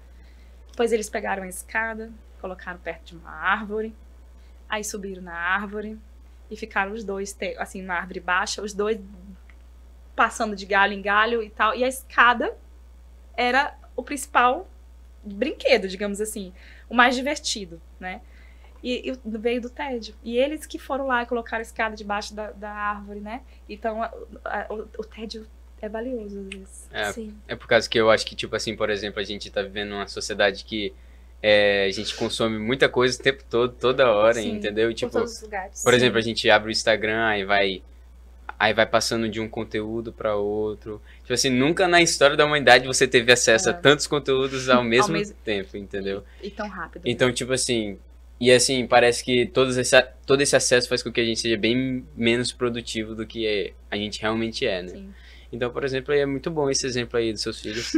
Depois eles pegaram a escada, colocaram perto de uma árvore, aí subiram na árvore e ficaram os dois, assim, na árvore baixa, os dois passando de galho em galho e tal. E a escada era o principal brinquedo, digamos assim, o mais divertido, né? E veio do tédio. E eles que foram lá e colocaram a escada debaixo da árvore, né? Então, o tédio é valioso, às vezes. Sim. É por causa que eu acho que, tipo assim, por exemplo, a gente tá vivendo numa sociedade que a gente consome muita coisa o tempo todo, toda hora, Sim, entendeu? Por Tipo, todos os lugares. por exemplo, a gente abre o Instagram, aí vai passando de um conteúdo para outro. Tipo assim, nunca na história da humanidade você teve acesso a tantos conteúdos ao mesmo tempo, entendeu? E tão rápido. Então, tipo assim, e assim, parece que todo esse acesso faz com que a gente seja bem menos produtivo do que a gente realmente é, né? Sim. Então, por exemplo, é muito bom esse exemplo aí dos seus filhos.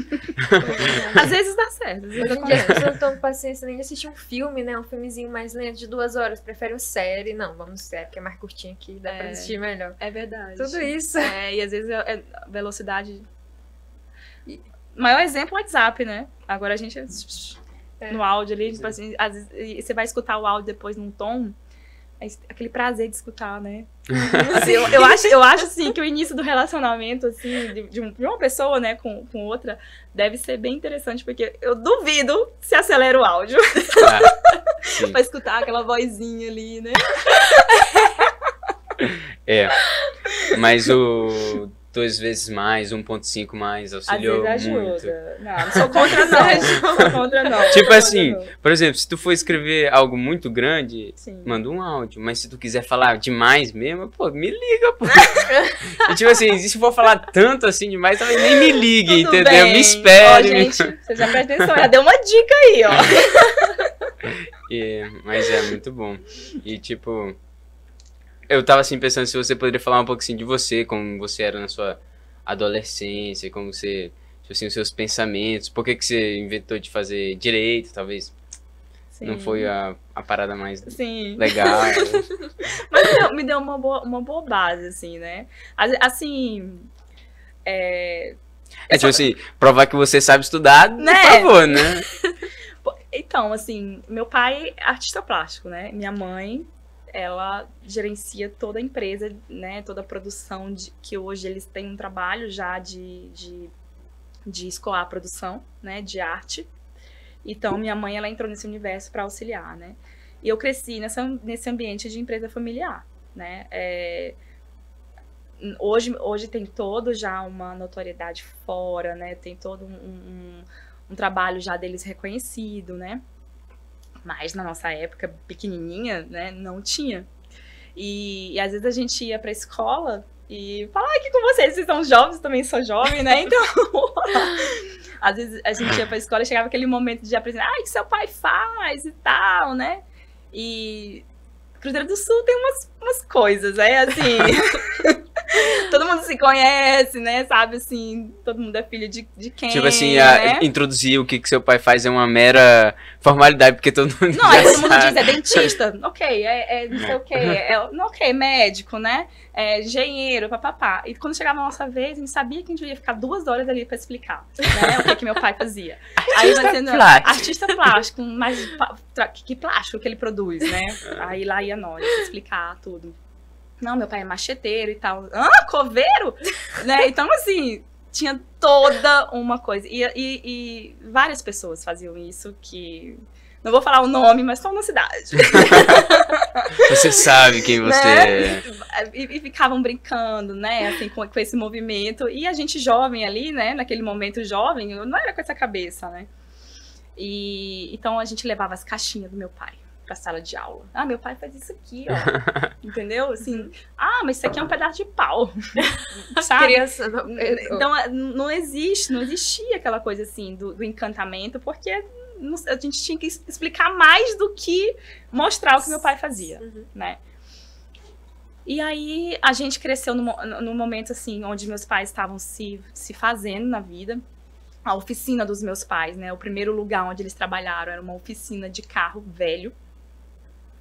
Às vezes dá certo, às vezes Hoje em dia as acontece. pessoas não estão com paciência nem de assistir um filme, né? Um filmezinho mais lento de 2 horas. Preferem série. Não, vamos série, porque é mais curtinho aqui, dá pra assistir melhor. É verdade. Tudo isso. E às vezes é velocidade. O maior exemplo é o WhatsApp, né? Agora a gente no áudio ali, tipo assim, às vezes você vai escutar o áudio depois num tom, aquele prazer de escutar, né? Assim, eu acho assim que o início do relacionamento assim de uma pessoa, né, com outra, deve ser bem interessante, porque eu duvido se acelera o áudio Sim. pra escutar aquela vozinha ali, né? Mas o 2 vezes mais, 1.5 mais auxiliou Às vezes muito. ajuda. Não sou contra não. Sou contra não. Tipo Sou assim, contra, não. por exemplo, se tu for escrever algo muito grande, Sim. manda um áudio. Mas se tu quiser falar demais mesmo, pô, me liga, pô. E tipo assim, se for falar tanto assim demais, também nem me ligue, Tudo entendeu? bem. Me espere. Ó, gente, você já presta atenção, já deu uma dica aí, ó. Mas é muito bom. E tipo, eu tava assim pensando se você poderia falar um pouco assim de você, como você era na sua adolescência, como você, tipo assim, os seus pensamentos, por que você inventou de fazer direito, talvez Sim. não foi a parada mais Sim. legal. Mas me deu uma boa base, assim, né? Assim, Tipo assim, provar que você sabe estudar, Né? por favor, né? Então, assim, meu pai é artista plástico, né? Minha mãe, ela gerencia toda a empresa, né? Toda a produção, que hoje eles têm um trabalho já de escoar a produção, né? De arte. Então, minha mãe, ela entrou nesse universo para auxiliar, né? E eu cresci nesse ambiente de empresa familiar, né? Hoje tem todo já uma notoriedade fora, né? Tem todo um trabalho já deles reconhecido, né? Mas na nossa época, pequenininha, né? Não tinha. E às vezes a gente ia pra escola e falava, aqui com vocês são jovens, eu também sou jovem, né? Então, às vezes a gente ia pra escola e chegava aquele momento de apresentar, o que seu pai faz e tal, né? E Cruzeiro do Sul tem umas coisas, assim... Todo mundo se conhece, né? Sabe, assim, todo mundo é filho de quem, Tipo assim, né? introduzir o que seu pai faz é uma mera formalidade, porque todo mundo Não, já aí todo mundo sabe. diz, é dentista, ok, não sei o quê, ok, médico, né? Engenheiro, papapá. E quando chegava a nossa vez, a gente sabia que a gente ia ficar 2 horas ali pra explicar, né? O que meu pai fazia. Aí vai sendo artista plástico, mas que plástico que ele produz, né? Aí lá ia nós explicar tudo. Não, meu pai é macheteiro e tal. Coveiro? Né? Então, assim, tinha toda uma coisa. E várias pessoas faziam isso que... Não vou falar o nome, mas estão na cidade. Você sabe quem você é. E ficavam brincando, né? Assim, com esse movimento. E a gente jovem ali, né? Naquele momento jovem, eu não era com essa cabeça, né? Então, a gente levava as caixinhas do meu pai pra sala de aula. Meu pai faz isso aqui, ó. Entendeu? Assim, mas isso aqui é um pedaço de pau. Sabe? Criança Então, não existia aquela coisa assim do encantamento, porque a gente tinha que explicar mais do que mostrar o que meu pai fazia, né? E aí, a gente cresceu num momento assim, onde meus pais estavam se fazendo na vida. A oficina dos meus pais, né? O primeiro lugar onde eles trabalharam era uma oficina de carro velho.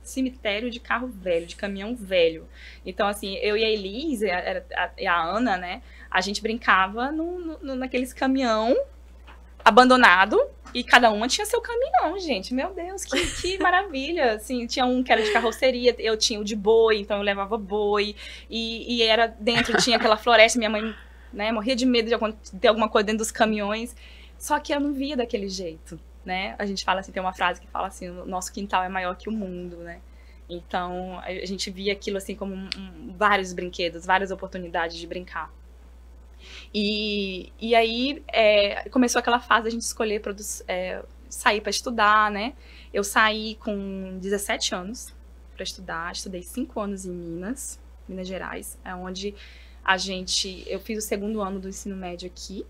Cemitério de carro velho, de caminhão velho. Então, assim, eu e a Elise e a Ana, né? A gente brincava naqueles caminhão abandonado e cada uma tinha seu caminhão, gente. Meu Deus, que maravilha. Assim, tinha um que era de carroceria, eu tinha o de boi, então eu levava boi. E era dentro, tinha aquela floresta, minha mãe, né, morria de medo de ter alguma coisa dentro dos caminhões. Só que eu não via daquele jeito, né? A gente fala assim, tem uma frase que fala assim, o nosso quintal é maior que o mundo, né? Então, a gente via aquilo assim como vários brinquedos, várias oportunidades de brincar. E aí, começou aquela fase da gente escolher sair para estudar, né? Eu saí com 17 anos para estudar, estudei 5 anos em Minas Gerais, onde eu fiz o 2º ano do ensino médio aqui,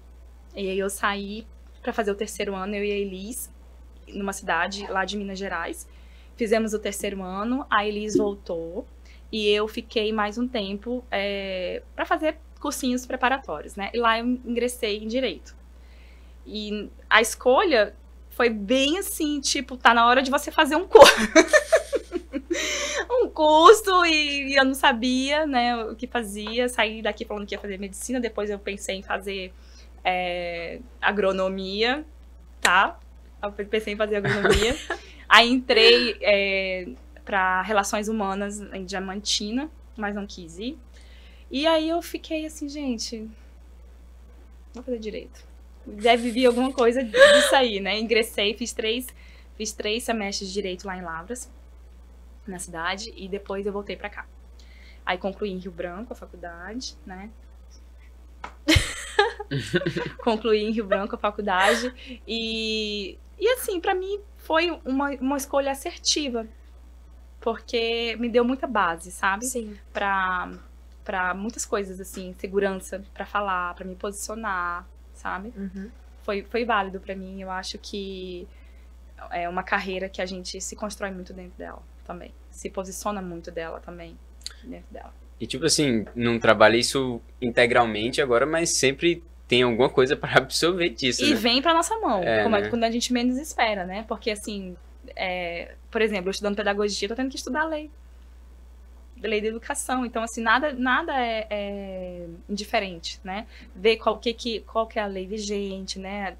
e aí eu saí para fazer o 3º ano, eu e a Elis, numa cidade lá de Minas Gerais. Fizemos o 3º ano, a Elis voltou, e eu fiquei mais um tempo para fazer cursinhos preparatórios, né? E lá eu ingressei em Direito. E a escolha foi bem assim, tipo, tá na hora de você fazer um curso. Um curso, e eu não sabia, né, o que fazia. Saí daqui falando que ia fazer medicina, depois eu pensei em fazer agronomia, tá? Eu pensei em fazer agronomia. Aí entrei para Relações Humanas em Diamantina, mas não quis ir. E aí eu fiquei assim, gente, vou fazer Direito. Deve vir alguma coisa disso aí, né? Ingressei, fiz três semestres de Direito lá em Lavras, na cidade, e depois eu voltei pra cá. Aí concluí em Rio Branco a faculdade, né? Concluí em Rio Branco a faculdade, e assim, pra mim foi uma escolha assertiva, porque me deu muita base, sabe? Sim. Pra muitas coisas, assim, segurança pra falar, pra me posicionar, sabe? Uhum. Foi válido pra mim. Eu acho que é uma carreira que a gente se constrói muito dentro dela também. Se posiciona muito dela também, dentro dela. E tipo assim, não trabalha isso integralmente agora, mas sempre tem alguma coisa para absorver disso, E né? vem pra nossa mão, né? quando a gente menos espera, né? Porque assim, por exemplo, eu estudando pedagogia, eu tô tendo que estudar lei da educação, então assim, nada é indiferente, né? Ver qual que é a lei vigente, né?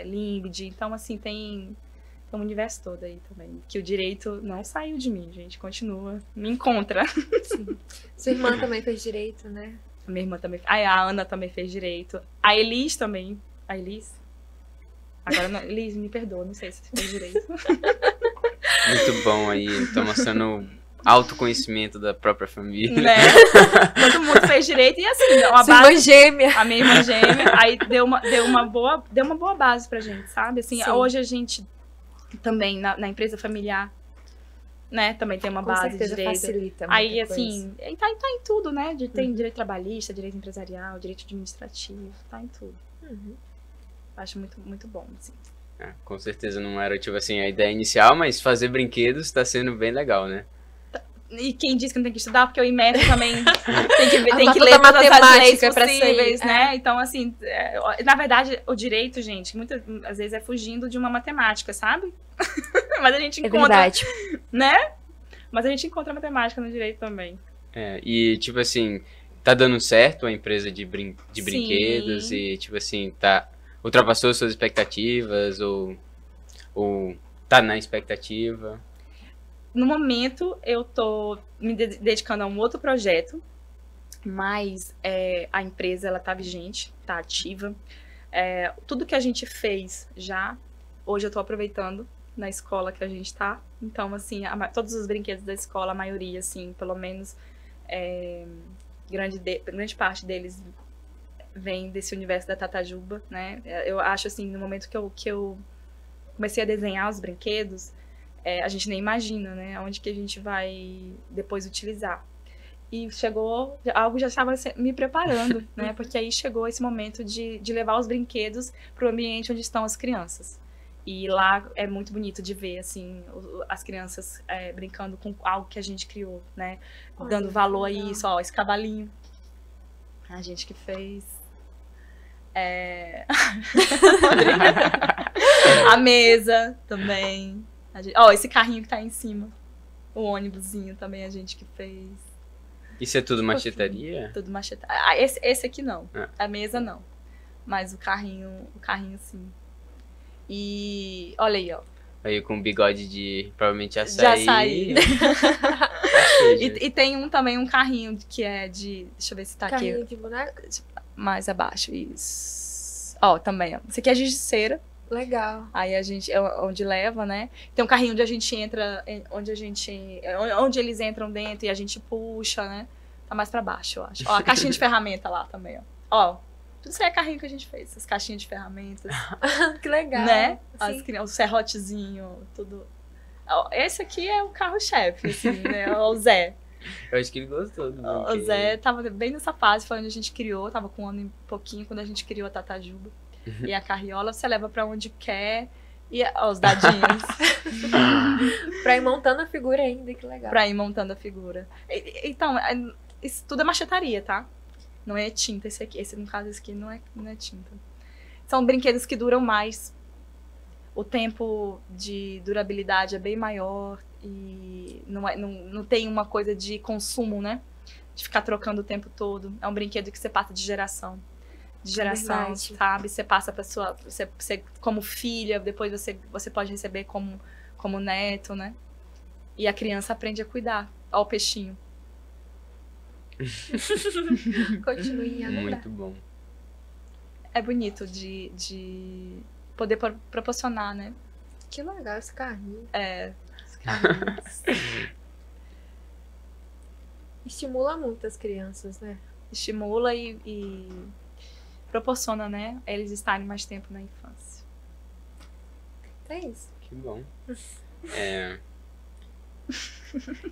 LIMBD, então assim, tem um universo todo aí também, que o direito não saiu de mim, gente, continua, me encontra. Sim. Sua irmã também fez Direito, né? A minha irmã também, a Ana também fez Direito, a Elis também, agora, Elis, me perdoa, não sei se você fez Direito. Muito bom aí, tô mostrando autoconhecimento da própria família. Né? Todo mundo fez Direito e assim, uma Sua base... irmã gêmea. A minha irmã gêmea, aí deu uma boa base pra gente, sabe? Assim, Sim. hoje a gente também, na empresa familiar, né? Também tem uma Com base certeza de direito. facilita Aí, muita assim, tá em tudo, né? Tem direito trabalhista, direito empresarial, direito administrativo, tá em tudo. Uhum. Acho muito, muito bom, assim. Com certeza não era, tipo assim, a ideia inicial, mas fazer brinquedos tá sendo bem legal, né? E quem disse que não tem que estudar, porque o IMET também tem que Toda ler todas as leis matemática pra possíveis, ser, né? Então, assim, na verdade, o direito, gente, muitas às vezes é fugindo de uma matemática, sabe? Mas a gente É encontra, verdade. né? Mas a gente encontra matemática no direito também. E, tipo assim, tá dando certo a empresa de Sim. brinquedos e, tipo assim, ultrapassou suas expectativas ou tá na expectativa? No momento, eu tô me dedicando a um outro projeto, mas a empresa, ela tá vigente, tá ativa. Tudo que a gente fez já, hoje eu tô aproveitando na escola que a gente tá. Então, assim, todos os brinquedos da escola, a maioria, assim, pelo menos, grande parte deles vem desse universo da Tatajuba, né? Eu acho, assim, no momento que eu comecei a desenhar os brinquedos, a gente nem imagina, né? Onde que a gente vai depois utilizar. E chegou, algo já estava me preparando, né? Porque aí chegou esse momento de levar os brinquedos para o ambiente onde estão as crianças. E lá é muito bonito de ver, assim, as crianças brincando com algo que a gente criou, né? Dando valor a isso, ó, esse cavalinho. A gente que fez. A mesa também. Esse carrinho que tá aí em cima. O ônibusinho também a gente que fez. Isso é tudo machetaria? Tudo machetaria. Esse aqui não. A mesa não. Mas o carrinho sim. E olha aí, ó. Aí com bigode de provavelmente açaí. De açaí. E tem também um carrinho que é de... Deixa eu ver se tá Carrinho aqui. de boneco. Mais abaixo, isso. Ó, também, ó. Esse aqui é giz de cera. Legal. Aí a gente, é onde leva, né? Tem um carrinho onde a gente entra, onde eles entram dentro e a gente puxa, né? Tá mais pra baixo, eu acho. Ó, a caixinha de ferramenta lá também, ó. Ó, tudo isso aí é carrinho que a gente fez, essas caixinhas de ferramentas. Que legal. Né? Sim. O serrotezinho, tudo. Ó, esse aqui é o carro-chefe, assim, né? O Zé. Eu acho que ele gostou do O brinquedo. Zé tava bem nessa fase, foi onde a gente criou, tava com um ano e pouquinho quando a gente criou a Tatajuba. E a carriola você leva pra onde quer. E ó, os dadinhos. Pra ir montando a figura ainda, que legal. Pra ir montando a figura. Então, isso tudo é machetaria, tá? Não é tinta esse aqui. No caso, esse aqui não é tinta. São brinquedos que duram mais. O tempo de durabilidade é bem maior. E não tem uma coisa de consumo, né? De ficar trocando o tempo todo. É um brinquedo que você passa de geração. Verdade. Sabe? Você passa pra sua... Você como filha, depois você pode receber como neto, né? E a criança aprende a cuidar. Ó o peixinho. Continue a adorar. Muito bom. É bonito de poder proporcionar, né? Que legal esse carrinho. É, Estimula muito as crianças, né? estimula e proporciona, né? Eles estarem mais tempo na infância. É isso. Que bom.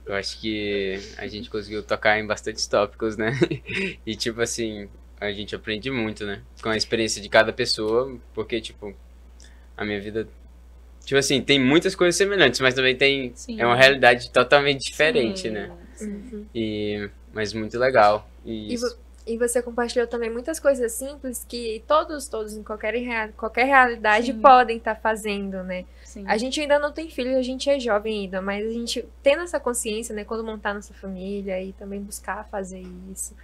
Eu acho que a gente conseguiu tocar em bastantes tópicos, né? E, tipo assim, a gente aprende muito, né? Com a experiência de cada pessoa, porque, tipo, a minha vida... Tipo assim, tem muitas coisas semelhantes, mas também tem... Sim. É uma realidade totalmente diferente, Sim, né? sim. Mas muito legal. E você compartilhou também muitas coisas simples que todos em qualquer realidade Sim. podem estar fazendo, né? Sim. A gente ainda não tem filho, a gente é jovem ainda, mas a gente tendo essa consciência, né, quando montar nossa família e também buscar fazer isso.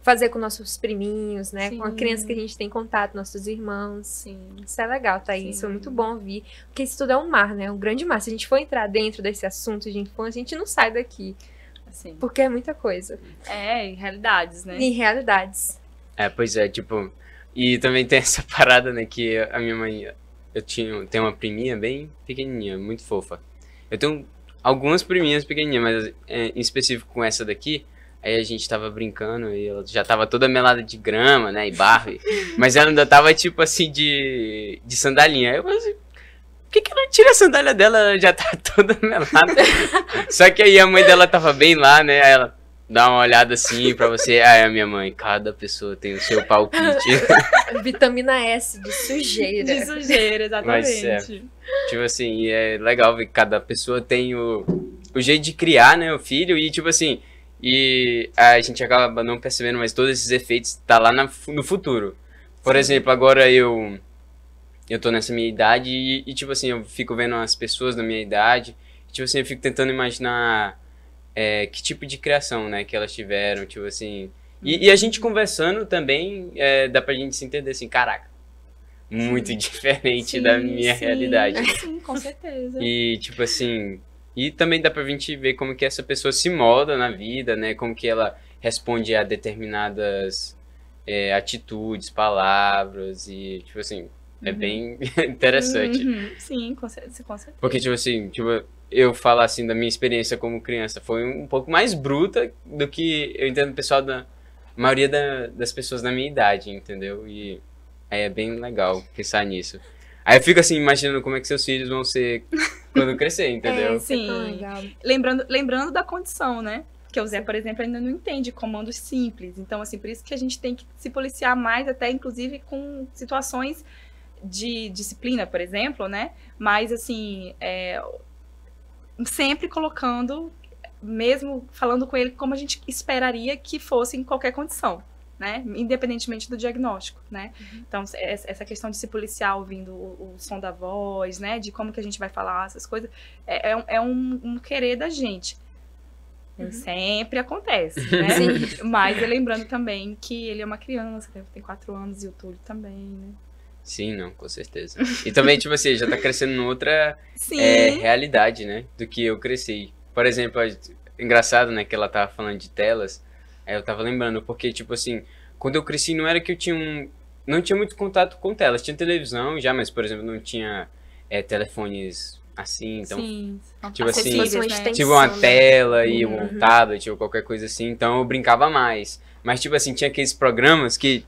Fazer com nossos priminhos, né? Com a Sim. criança que a gente tem contato, nossos irmãos. Sim. Isso é legal, Thaís. Sim. Foi muito bom ouvir. Porque isso tudo é um mar, né? Um grande mar. Se a gente for entrar dentro desse assunto de infância, a gente não sai daqui. Assim. Porque é muita coisa. É, realidades, né? E realidades. Pois é, tipo... E também tem essa parada, né, que a minha mãe... Tenho uma priminha bem pequenininha, muito fofa. Eu tenho algumas priminhas pequenininhas, mas em específico com essa daqui... Aí a gente tava brincando e ela já tava toda melada de grama, né, e barro. Mas ela ainda tava, tipo assim, de sandalinha. Aí eu falei assim, por que ela tira a sandália dela? Ela já tá toda melada. Só que aí a mãe dela tava bem lá, né, aí ela dá uma olhada assim pra você. Aí a minha mãe, cada pessoa tem o seu palpite. Vitamina S de sujeira. De sujeira, exatamente. Mas, tipo assim, e é legal ver que cada pessoa tem o jeito de criar, né, o filho. E tipo assim... E a gente acaba não percebendo, mas todos esses efeitos tá lá no futuro. Por exemplo, agora eu tô nessa minha idade e, tipo assim, eu fico vendo as pessoas da minha idade. Tipo assim, eu fico tentando imaginar que tipo de criação, né, que elas tiveram, tipo assim. E a gente conversando também, dá pra gente se entender assim, caraca, muito diferente da minha realidade. Sim, com certeza. E, tipo assim... E também dá pra gente ver como que essa pessoa se molda na vida, né? Como que ela responde a determinadas atitudes, palavras e, tipo assim, é bem interessante. Sim, com certeza. Porque, tipo assim, eu falar assim da minha experiência como criança foi um pouco mais bruta do que eu entendo o pessoal da maioria das pessoas da minha idade, entendeu? E aí é bem legal pensar nisso. Aí eu fico assim, imaginando como é que seus filhos vão ser quando crescer, entendeu? Sim. Legal. Lembrando da condição, né? Porque o Zé, por exemplo, ainda não entende comandos simples. Então, assim, por isso que a gente tem que se policiar mais, até inclusive com situações de disciplina, por exemplo, né? Mas, assim, sempre colocando, mesmo falando com ele como a gente esperaria que fosse em qualquer condição, né? Independentemente do diagnóstico, né? Então, essa questão de se policiar ouvindo o som da voz, né? De como que a gente vai falar essas coisas, é um querer da gente. Sempre acontece, né? Mas lembrando também que ele é uma criança, tem 4 anos, e o Túlio também, né? Sim, não, com certeza. E também, tipo assim, já tá crescendo em outra realidade, né? Do que eu cresci. Por exemplo, engraçado, né, que ela tava falando de telas. Aí eu tava lembrando, porque, tipo assim, quando eu cresci não era que eu tinha não tinha muito contato com telas. Tinha televisão já, mas, por exemplo, não tinha telefones assim, então... Sim, tipo assim, acessíveis, né? tipo uma né? tela e um tablet ou qualquer coisa assim, então eu brincava mais. Mas, tipo assim, tinha aqueles programas que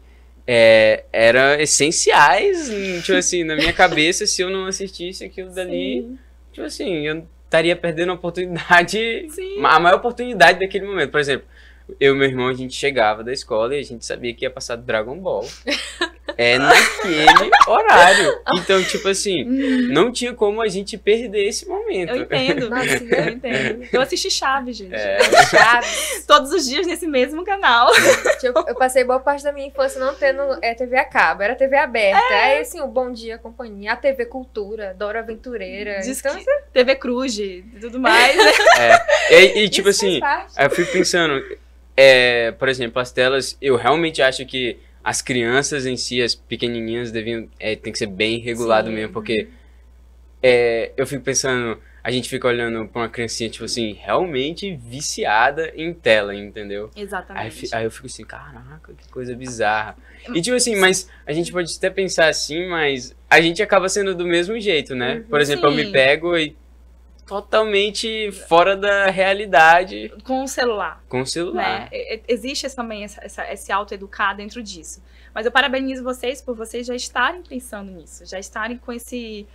eram essenciais, tipo assim, na minha cabeça, se eu não assistisse aquilo dali, Sim. tipo assim, eu estaria perdendo a oportunidade, Sim. a maior oportunidade daquele momento. Por exemplo, eu e meu irmão, a gente chegava da escola e a gente sabia que ia passar Dragon Ball. Naquele horário. Então, tipo assim, não tinha como a gente perder esse momento. Eu entendo. Nossa, eu entendo. Eu assisti Chaves, gente. Chaves. Todos os dias nesse mesmo canal. Eu passei boa parte da minha infância não tendo TV a cabo, era TV aberta. Aí, assim, o Bom Dia Companhia, a TV Cultura, Dora Aventureira. Diz Então, que TV Cruz e tudo mais, né? E tipo isso assim, faz parte. aí eu fico pensando, por exemplo, as telas, eu realmente acho que as crianças em si, as pequenininhas, tem que ser bem regulado Sim. mesmo, porque eu fico pensando, a gente fica olhando pra uma criancinha, tipo assim, realmente viciada em tela, entendeu? Exatamente. Aí eu fico assim, caraca, que coisa bizarra. E tipo assim, mas a gente pode até pensar assim, mas a gente acaba sendo do mesmo jeito, né? Por exemplo, eu me Sim. pego e totalmente fora da realidade Com o celular. com o celular. Né? Existe também esse autoeducar dentro disso. Mas eu parabenizo vocês por vocês já estarem pensando nisso, já estarem com esse,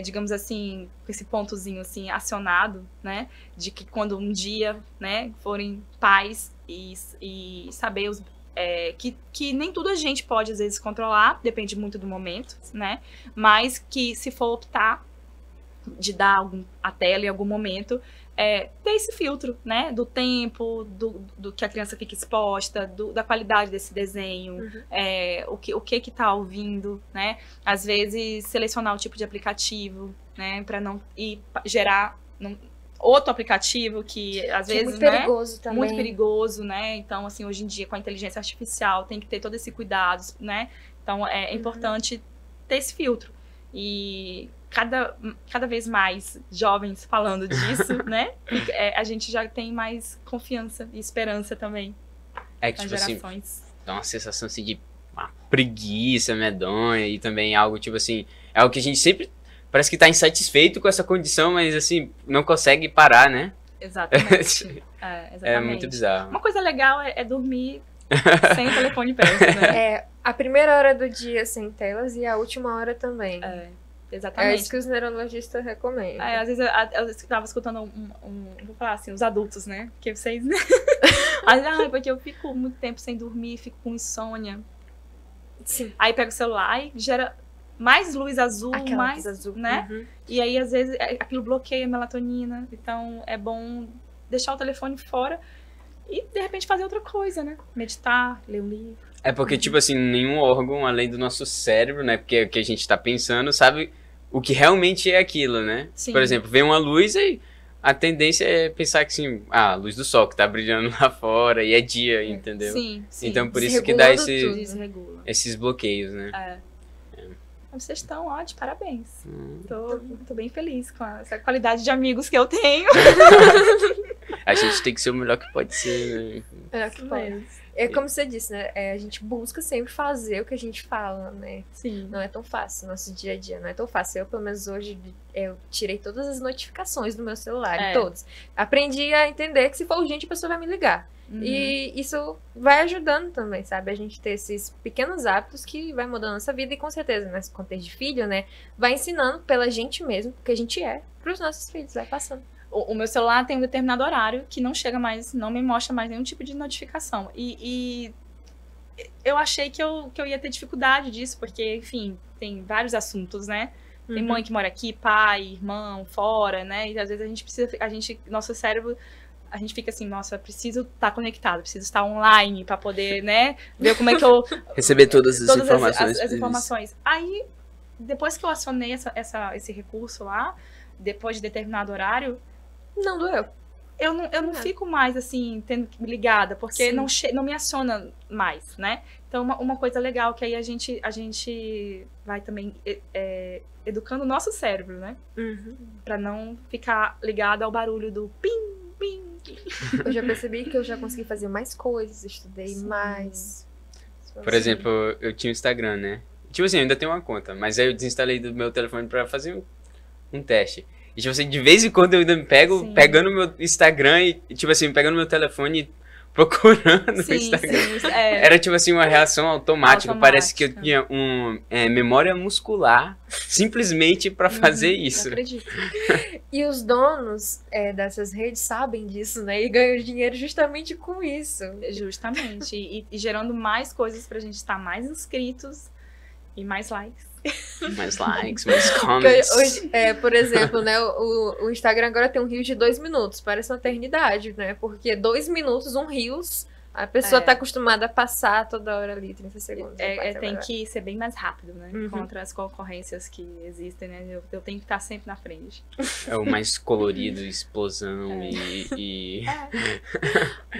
digamos assim, com esse pontozinho assim acionado, né? De que quando um dia, né, forem pais e saber que nem tudo a gente pode às vezes controlar, depende muito do momento, né? Mas que se for optar de dar a tela em algum momento, ter esse filtro, né, do tempo, do que a criança fica exposta, da qualidade desse desenho, o que tá ouvindo, né, às vezes selecionar o tipo de aplicativo, né, para não gerar outro aplicativo que às vezes, muito perigoso também. muito perigoso, né, então assim, hoje em dia com a inteligência artificial tem que ter todo esse cuidado, né, então é importante ter esse filtro. E cada vez mais jovens falando disso, né? A gente já tem mais confiança e esperança também É que, nas tipo assim, gerações. dá uma sensação assim de uma preguiça medonha e também algo, tipo assim, é algo que a gente sempre parece que tá insatisfeito com essa condição, mas assim, não consegue parar, né? Exatamente. Exatamente. É muito bizarro. Uma coisa legal é dormir sem o telefone perto, né? A primeira hora do dia sem telas e a última hora também. Exatamente. É isso que os neurologistas recomendam. Às vezes eu estava escutando vou falar assim, os adultos, né? Porque vocês, né? Porque eu fico muito tempo sem dormir, fico com insônia. Sim. Aí pego o celular e gera mais luz azul, Aquela luz azul, né? E aí, às vezes, aquilo bloqueia a melatonina. Então, é bom deixar o telefone fora e, de repente, fazer outra coisa, né? Meditar, ler um livro. É porque, tipo assim, nenhum órgão, além do nosso cérebro, né? Porque é o que a gente tá pensando, sabe o que realmente é aquilo, né? Sim. Por exemplo, vem uma luz e a tendência é pensar que, assim, a luz do sol que tá brilhando lá fora e é dia, entendeu? Sim. Então, por isso que dá Desregula. esses bloqueios, né? Vocês estão, de parabéns. Tô bem feliz com essa qualidade de amigos que eu tenho. A gente tem que ser o melhor que pode ser, né? Melhor que pode. É como você disse, né? A gente busca sempre fazer o que a gente fala, né? Sim. Não é tão fácil no nosso dia a dia, não é tão fácil. Eu, pelo menos hoje, eu tirei todas as notificações do meu celular, todas. Aprendi a entender que se for urgente, a pessoa vai me ligar. E isso vai ajudando também, sabe? A gente ter esses pequenos hábitos que vai mudando a nossa vida e com certeza, nesse contexto de filho, né? Vai ensinando pela gente mesmo, porque a gente pros nossos filhos, vai passando. O meu celular tem um determinado horário que não chega mais, não me mostra mais nenhum tipo de notificação. E eu achei que eu ia ter dificuldade disso, porque, enfim, tem vários assuntos, né? Tem mãe que mora aqui, pai, irmão, fora, né? E às vezes nosso cérebro, a gente fica assim, nossa, eu preciso estar conectado, preciso estar online para poder, né, ver como é que eu... Receber todas as informações. As informações. Aí, depois que eu acionei esse recurso lá, depois de determinado horário, não doeu. Eu não fico mais, assim, ligada, porque não me aciona mais, né? Então, uma coisa legal que aí a gente vai também educando o nosso cérebro, né? Pra não ficar ligado ao barulho do pim, pim. Eu já percebi que eu já consegui fazer mais coisas, estudei mais. Por exemplo, eu tinha o Instagram, né? Tipo assim, eu ainda tenho uma conta, mas aí eu desinstalei do meu telefone pra fazer um teste. E tipo assim, de vez em quando eu ainda me pego pegando meu Instagram e tipo assim, pegando meu telefone e procurando no Instagram. Sim, Era tipo assim, uma reação automática. Parece que eu tinha memória muscular simplesmente pra fazer isso. Eu acredito. E os donos dessas redes sabem disso, né? E ganham dinheiro justamente com isso. Justamente. E gerando mais coisas pra gente estar mais inscritos e mais likes. Mais likes, mais comments. Hoje, por exemplo, né, o Instagram agora tem um Reels de 2 minutos, parece uma eternidade, né? Porque 2 minutos, um Reels, a pessoa tá acostumada a passar toda hora ali, 30 segundos. Tem que ser bem mais rápido, né? Contra as concorrências que existem, né? Eu tenho que estar sempre na frente. É o mais colorido, explosão e...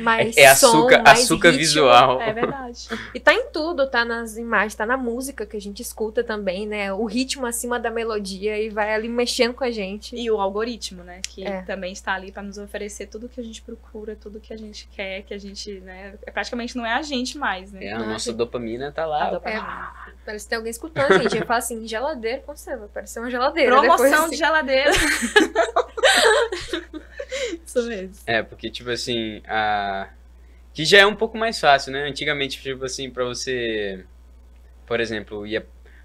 Mais açúcar, mais açúcar ritmo. Visual. É verdade. E tá em tudo, tá nas imagens, tá na música que a gente escuta também, né? O ritmo acima da melodia e vai ali mexendo com a gente. E o algoritmo, né? Que também está ali para nos oferecer tudo que a gente procura, tudo que a gente quer, que a gente, né? Praticamente não é a gente mais, né? A nossa dopamina tá lá. Parece que tem alguém escutando, gente. Eu falo assim, geladeira, como você vai parecer uma geladeira. Promoção depois, assim. de geladeira. Isso mesmo. Porque, tipo assim, que já é um pouco mais fácil, né? Antigamente, tipo assim, pra você, por exemplo,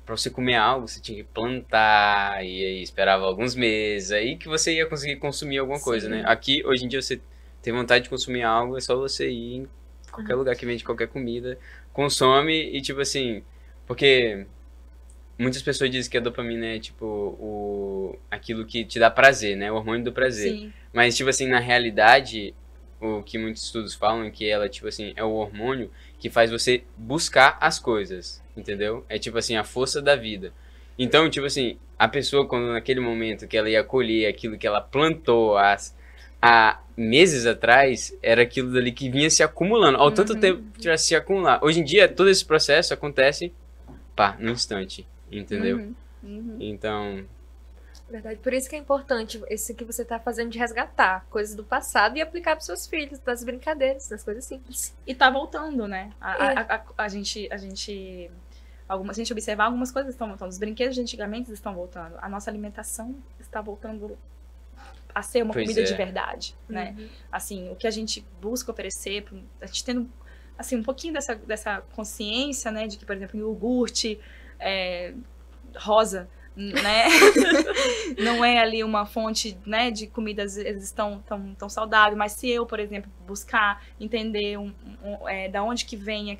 pra você comer algo, você tinha que plantar, e aí esperava alguns meses, aí que você ia conseguir consumir alguma coisa, né? Aqui, hoje em dia, você tem vontade de consumir algo, é só você ir em qualquer lugar que vende qualquer comida, consome e, tipo assim, porque muitas pessoas dizem que a dopamina é, tipo, aquilo que te dá prazer, né? O hormônio do prazer. Sim. Mas, tipo assim, na realidade, o que muitos estudos falam é que ela, tipo assim, é o hormônio que faz você buscar as coisas, entendeu? É, tipo assim, a força da vida. Então, tipo assim, a pessoa, quando naquele momento que ela ia colher aquilo que ela plantou há meses atrás, era aquilo dali que vinha se acumulando. Ao tanto tempo que ia se acumular. Hoje em dia, todo esse processo acontece, no instante, entendeu? Então... Verdade. Por isso que é importante esse que você tá fazendo de resgatar coisas do passado e aplicar pros seus filhos, das brincadeiras, das coisas simples. E tá voltando, né? A gente observar algumas coisas estão voltando. Os brinquedos de antigamente estão voltando. A nossa alimentação está voltando a ser uma comida de verdade, né? Assim, o que a gente busca oferecer, a gente tendo, assim, um pouquinho dessa consciência, né? De que, por exemplo, iogurte rosa, né? Não é ali uma fonte, né, de comidas tão saudável, mas se eu, por exemplo, buscar entender da onde que vem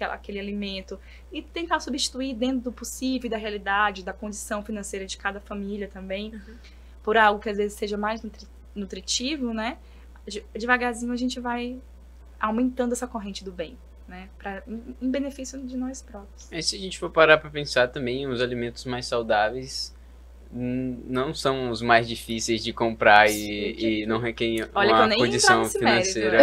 aquele alimento e tentar substituir dentro do possível, da realidade, da condição financeira de cada família também, por algo que às vezes seja mais nutritivo, né? Devagarzinho a gente vai aumentando essa corrente do bem, né, em benefício de nós próprios. Se a gente for parar para pensar também, os alimentos mais saudáveis não são os mais difíceis de comprar e não requerem uma condição financeira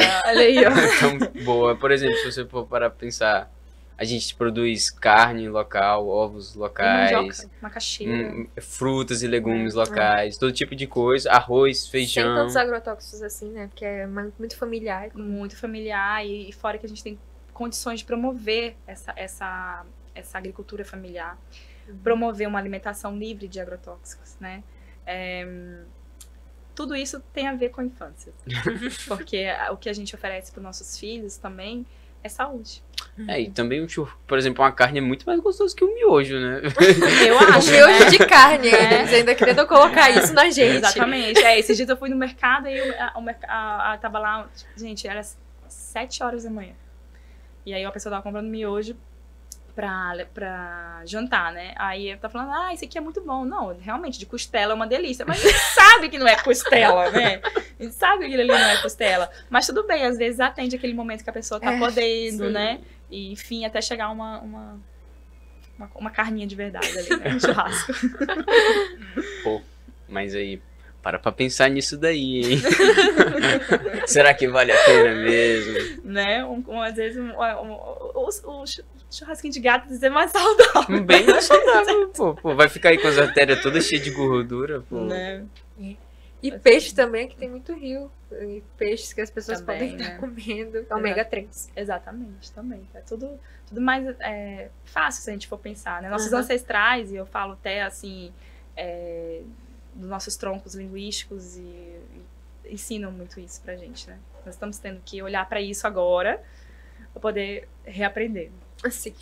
tão boa. Por exemplo, se você for parar para pensar, a gente produz carne local, ovos locais, macaxeira, frutas e legumes locais, todo tipo de coisa, arroz, feijão. Sem tantos agrotóxicos assim, né? Porque é muito familiar. Muito familiar e fora que a gente tem condições de promover essa agricultura familiar, promover uma alimentação livre de agrotóxicos, né? Tudo isso tem a ver com a infância, porque o que a gente oferece para os nossos filhos também é saúde. E também, por exemplo, uma carne é muito mais gostoso que um miojo, né? Eu acho, miojo de carne, eles ainda querendo colocar isso na gente. Exatamente. Esses dias eu fui no mercado e tava lá, gente, era 7 horas da manhã. E aí a pessoa tava comprando miojo pra jantar, né? Aí eu tava falando, isso aqui é muito bom. Não, realmente, de costela é uma delícia. Mas a gente sabe que não é costela, né? A gente sabe que aquilo ali não é costela. Mas tudo bem, às vezes atende aquele momento que a pessoa tá podendo, né? E, enfim, até chegar uma carninha de verdade ali, né? Um churrasco. Pô, mas aí... Para pra pensar nisso daí, hein? Será que vale a pena mesmo? Né? Às vezes o churrasquinho de gato é mais saudável. Bem mais saudável, pô. Vai ficar aí com as artérias todas cheias de gordura, pô. Né? E peixe também, que tem muito rio. E peixes que as pessoas Também, podem estar né? comendo. Ômega 3. Exatamente, também. É tudo mais fácil se a gente for pensar, né? Nossos Uhum. ancestrais, e eu falo até assim, dos nossos troncos linguísticos e ensinam muito isso pra gente, né? Nós estamos tendo que olhar pra isso agora pra poder reaprender. Assim.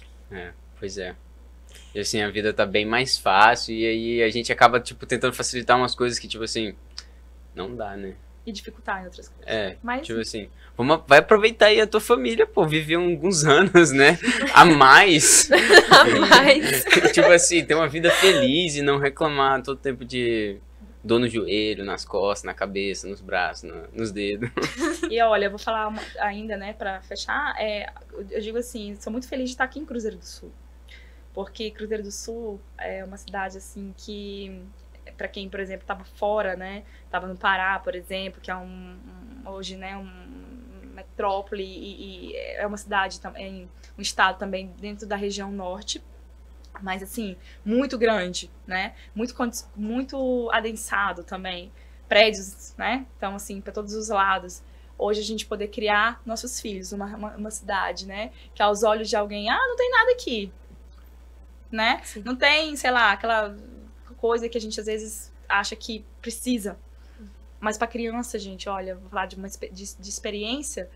Pois é. E assim, a vida tá bem mais fácil e aí a gente acaba, tipo, tentando facilitar umas coisas que, tipo assim, não dá, né? E dificultar em outras coisas. Mas Tipo assim, vai aproveitar aí a tua família, pô, viver alguns anos, né? A mais. Mas, Tipo assim, ter uma vida feliz e não reclamar todo tempo de dor no joelho, nas costas, na cabeça, nos braços, nos dedos. E olha, eu vou falar ainda, né, pra fechar, eu digo assim, sou muito feliz de estar aqui em Cruzeiro do Sul. Porque Cruzeiro do Sul é uma cidade, assim, que, pra quem, por exemplo, estava fora, né, estava no Pará, por exemplo, que é hoje, né, metrópole e é uma cidade também, um estado também dentro da região norte, mas assim, muito grande, né, muito adensado também, prédios, né, então assim, para todos os lados. Hoje a gente poder criar nossos filhos, uma cidade, né, que aos olhos de alguém, não tem nada aqui, né? Sim. Não tem, sei lá, aquela coisa que a gente às vezes acha que precisa. Mas para criança, gente, olha, vou falar de experiência,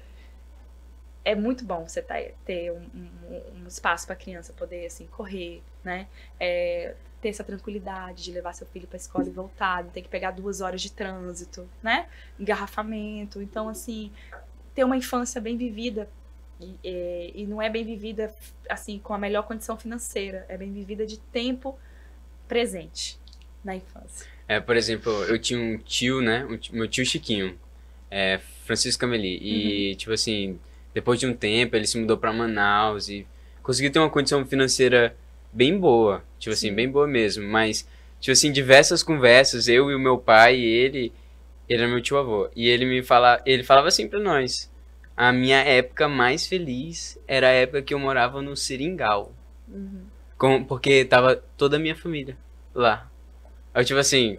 é muito bom você ter um espaço para a criança poder assim correr, né? Ter essa tranquilidade de levar seu filho para a escola e voltar, não ter que pegar 2 horas de trânsito, né? Engarrafamento. Então, assim, ter uma infância bem vivida. E não é bem vivida assim com a melhor condição financeira, é bem vivida de tempo presente na infância. Por exemplo, eu tinha um tio, né? Meu tio Chiquinho, Francisco Cameli. E, tipo assim, depois de um tempo, ele se mudou pra Manaus e conseguiu ter uma condição financeira bem boa. Tipo assim, bem boa mesmo. Mas, tipo assim, diversas conversas, eu e o meu pai e ele era meu tio avô. E ele falava assim pra nós: a minha época mais feliz era a época que eu morava no Seringal. Porque tava toda a minha família lá. Eu, tipo assim,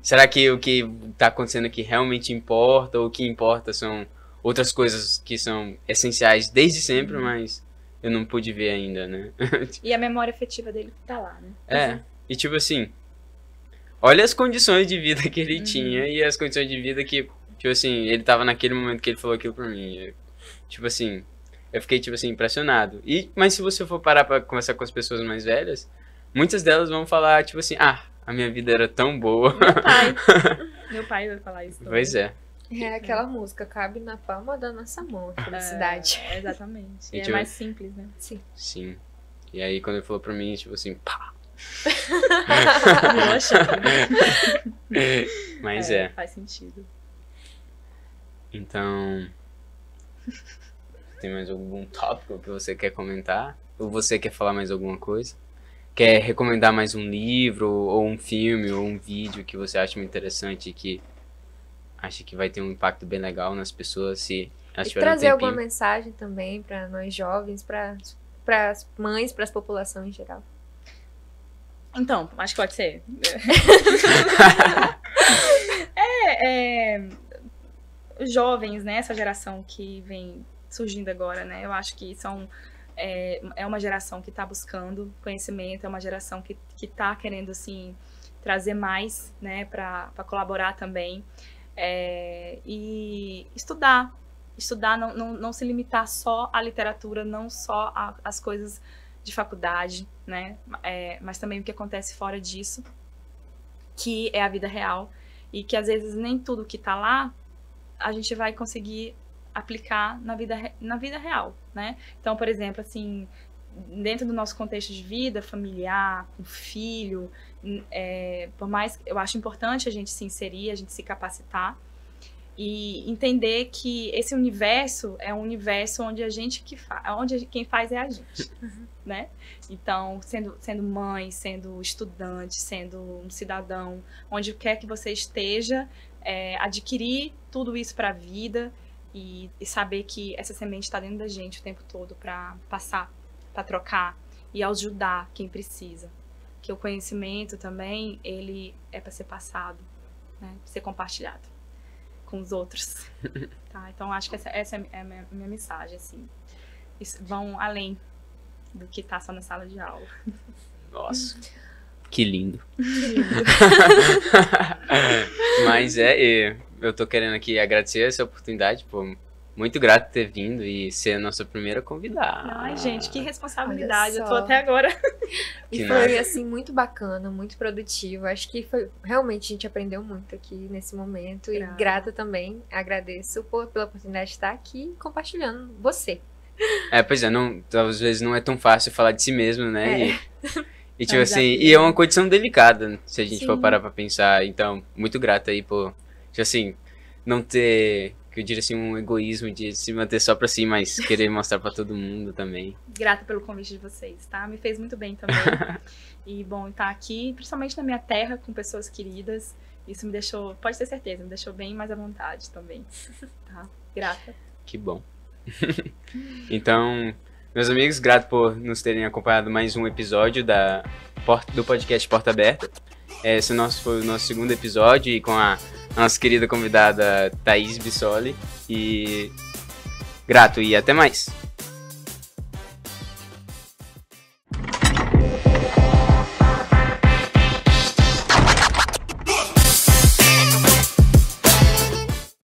será que o que tá acontecendo aqui realmente importa? Ou o que importa são outras coisas que são essenciais desde sempre, mas eu não pude ver ainda, né? E a memória afetiva dele tá lá, né? E tipo assim, olha as condições de vida que ele tinha e as condições de vida que, tipo assim, ele tava naquele momento que ele falou aquilo pra mim. Tipo assim, eu fiquei, tipo assim, impressionado. Mas se você for parar pra conversar com as pessoas mais velhas, muitas delas vão falar, tipo assim, a minha vida era tão boa. Meu pai vai falar isso também. Pois é. é aquela música, cabe na palma da nossa mão, a felicidade. Exatamente. E É tipo, mais simples, né? Sim. E aí quando ele falou pra mim, tipo assim, pá. Mas faz sentido. Então, tem mais algum tópico que você quer comentar? Ou você quer falar mais alguma coisa? Quer recomendar mais um livro, ou um filme, ou um vídeo que você acha muito interessante e que acha que vai ter um impacto bem legal nas pessoas se elas E tiverem um trazer alguma tempinho? mensagem também para nós jovens, para as mães, para as populações em geral. Então, acho que pode ser. Os jovens, né? Essa geração que vem surgindo agora, né? Eu acho que é uma geração que está buscando conhecimento, é uma geração que está querendo, assim, trazer mais, né? Para colaborar também. E estudar, não se limitar só à literatura, não só às coisas de faculdade, né? Mas também o que acontece fora disso, que é a vida real, e que às vezes nem tudo que tá lá a gente vai conseguir aplicar na vida real, né? Então, por exemplo, assim, dentro do nosso contexto de vida familiar, com filho, por mais eu acho importante a gente se inserir, a gente se capacitar e entender que esse universo é um universo onde onde quem faz é a gente, né? Então, sendo mãe, sendo estudante, sendo um cidadão, onde quer que você esteja, adquirir tudo isso para a vida e saber que essa semente está dentro da gente o tempo todo para passar, para trocar e ajudar quem precisa. Que o conhecimento também, ele é para ser passado, né? Ser compartilhado com os outros. Tá? Então, acho que essa é a minha mensagem, assim. Vão além do que tá só na sala de aula. Nossa, que lindo. Mas eu tô querendo aqui agradecer essa oportunidade, pô. Muito grato por ter vindo e ser a nossa primeira convidada. Ai, gente, que responsabilidade. Eu tô até agora. E foi, assim, muito bacana, muito produtivo. Acho que realmente a gente aprendeu muito aqui nesse momento. E grata também, agradeço pela oportunidade de estar aqui compartilhando você. Pois é, às vezes não é tão fácil falar de si mesmo, né? E tipo assim, e é uma condição delicada, se a gente for parar pra pensar. Então, muito grato aí por, tipo assim, não ter, que eu diria assim, um egoísmo de se manter só pra si, mas querer mostrar pra todo mundo também. Grata pelo convite de vocês, tá? Me fez muito bem também. E bom, estar aqui, principalmente na minha terra, com pessoas queridas, isso me deixou, pode ter certeza, me deixou bem mais à vontade também. Tá? Grata. Que bom. Então, meus amigos, grato por nos terem acompanhado mais um episódio do podcast Porta Aberta. Esse foi o nosso segundo episódio e com a nossa querida convidada Thaís Bissoli. E grato e até mais!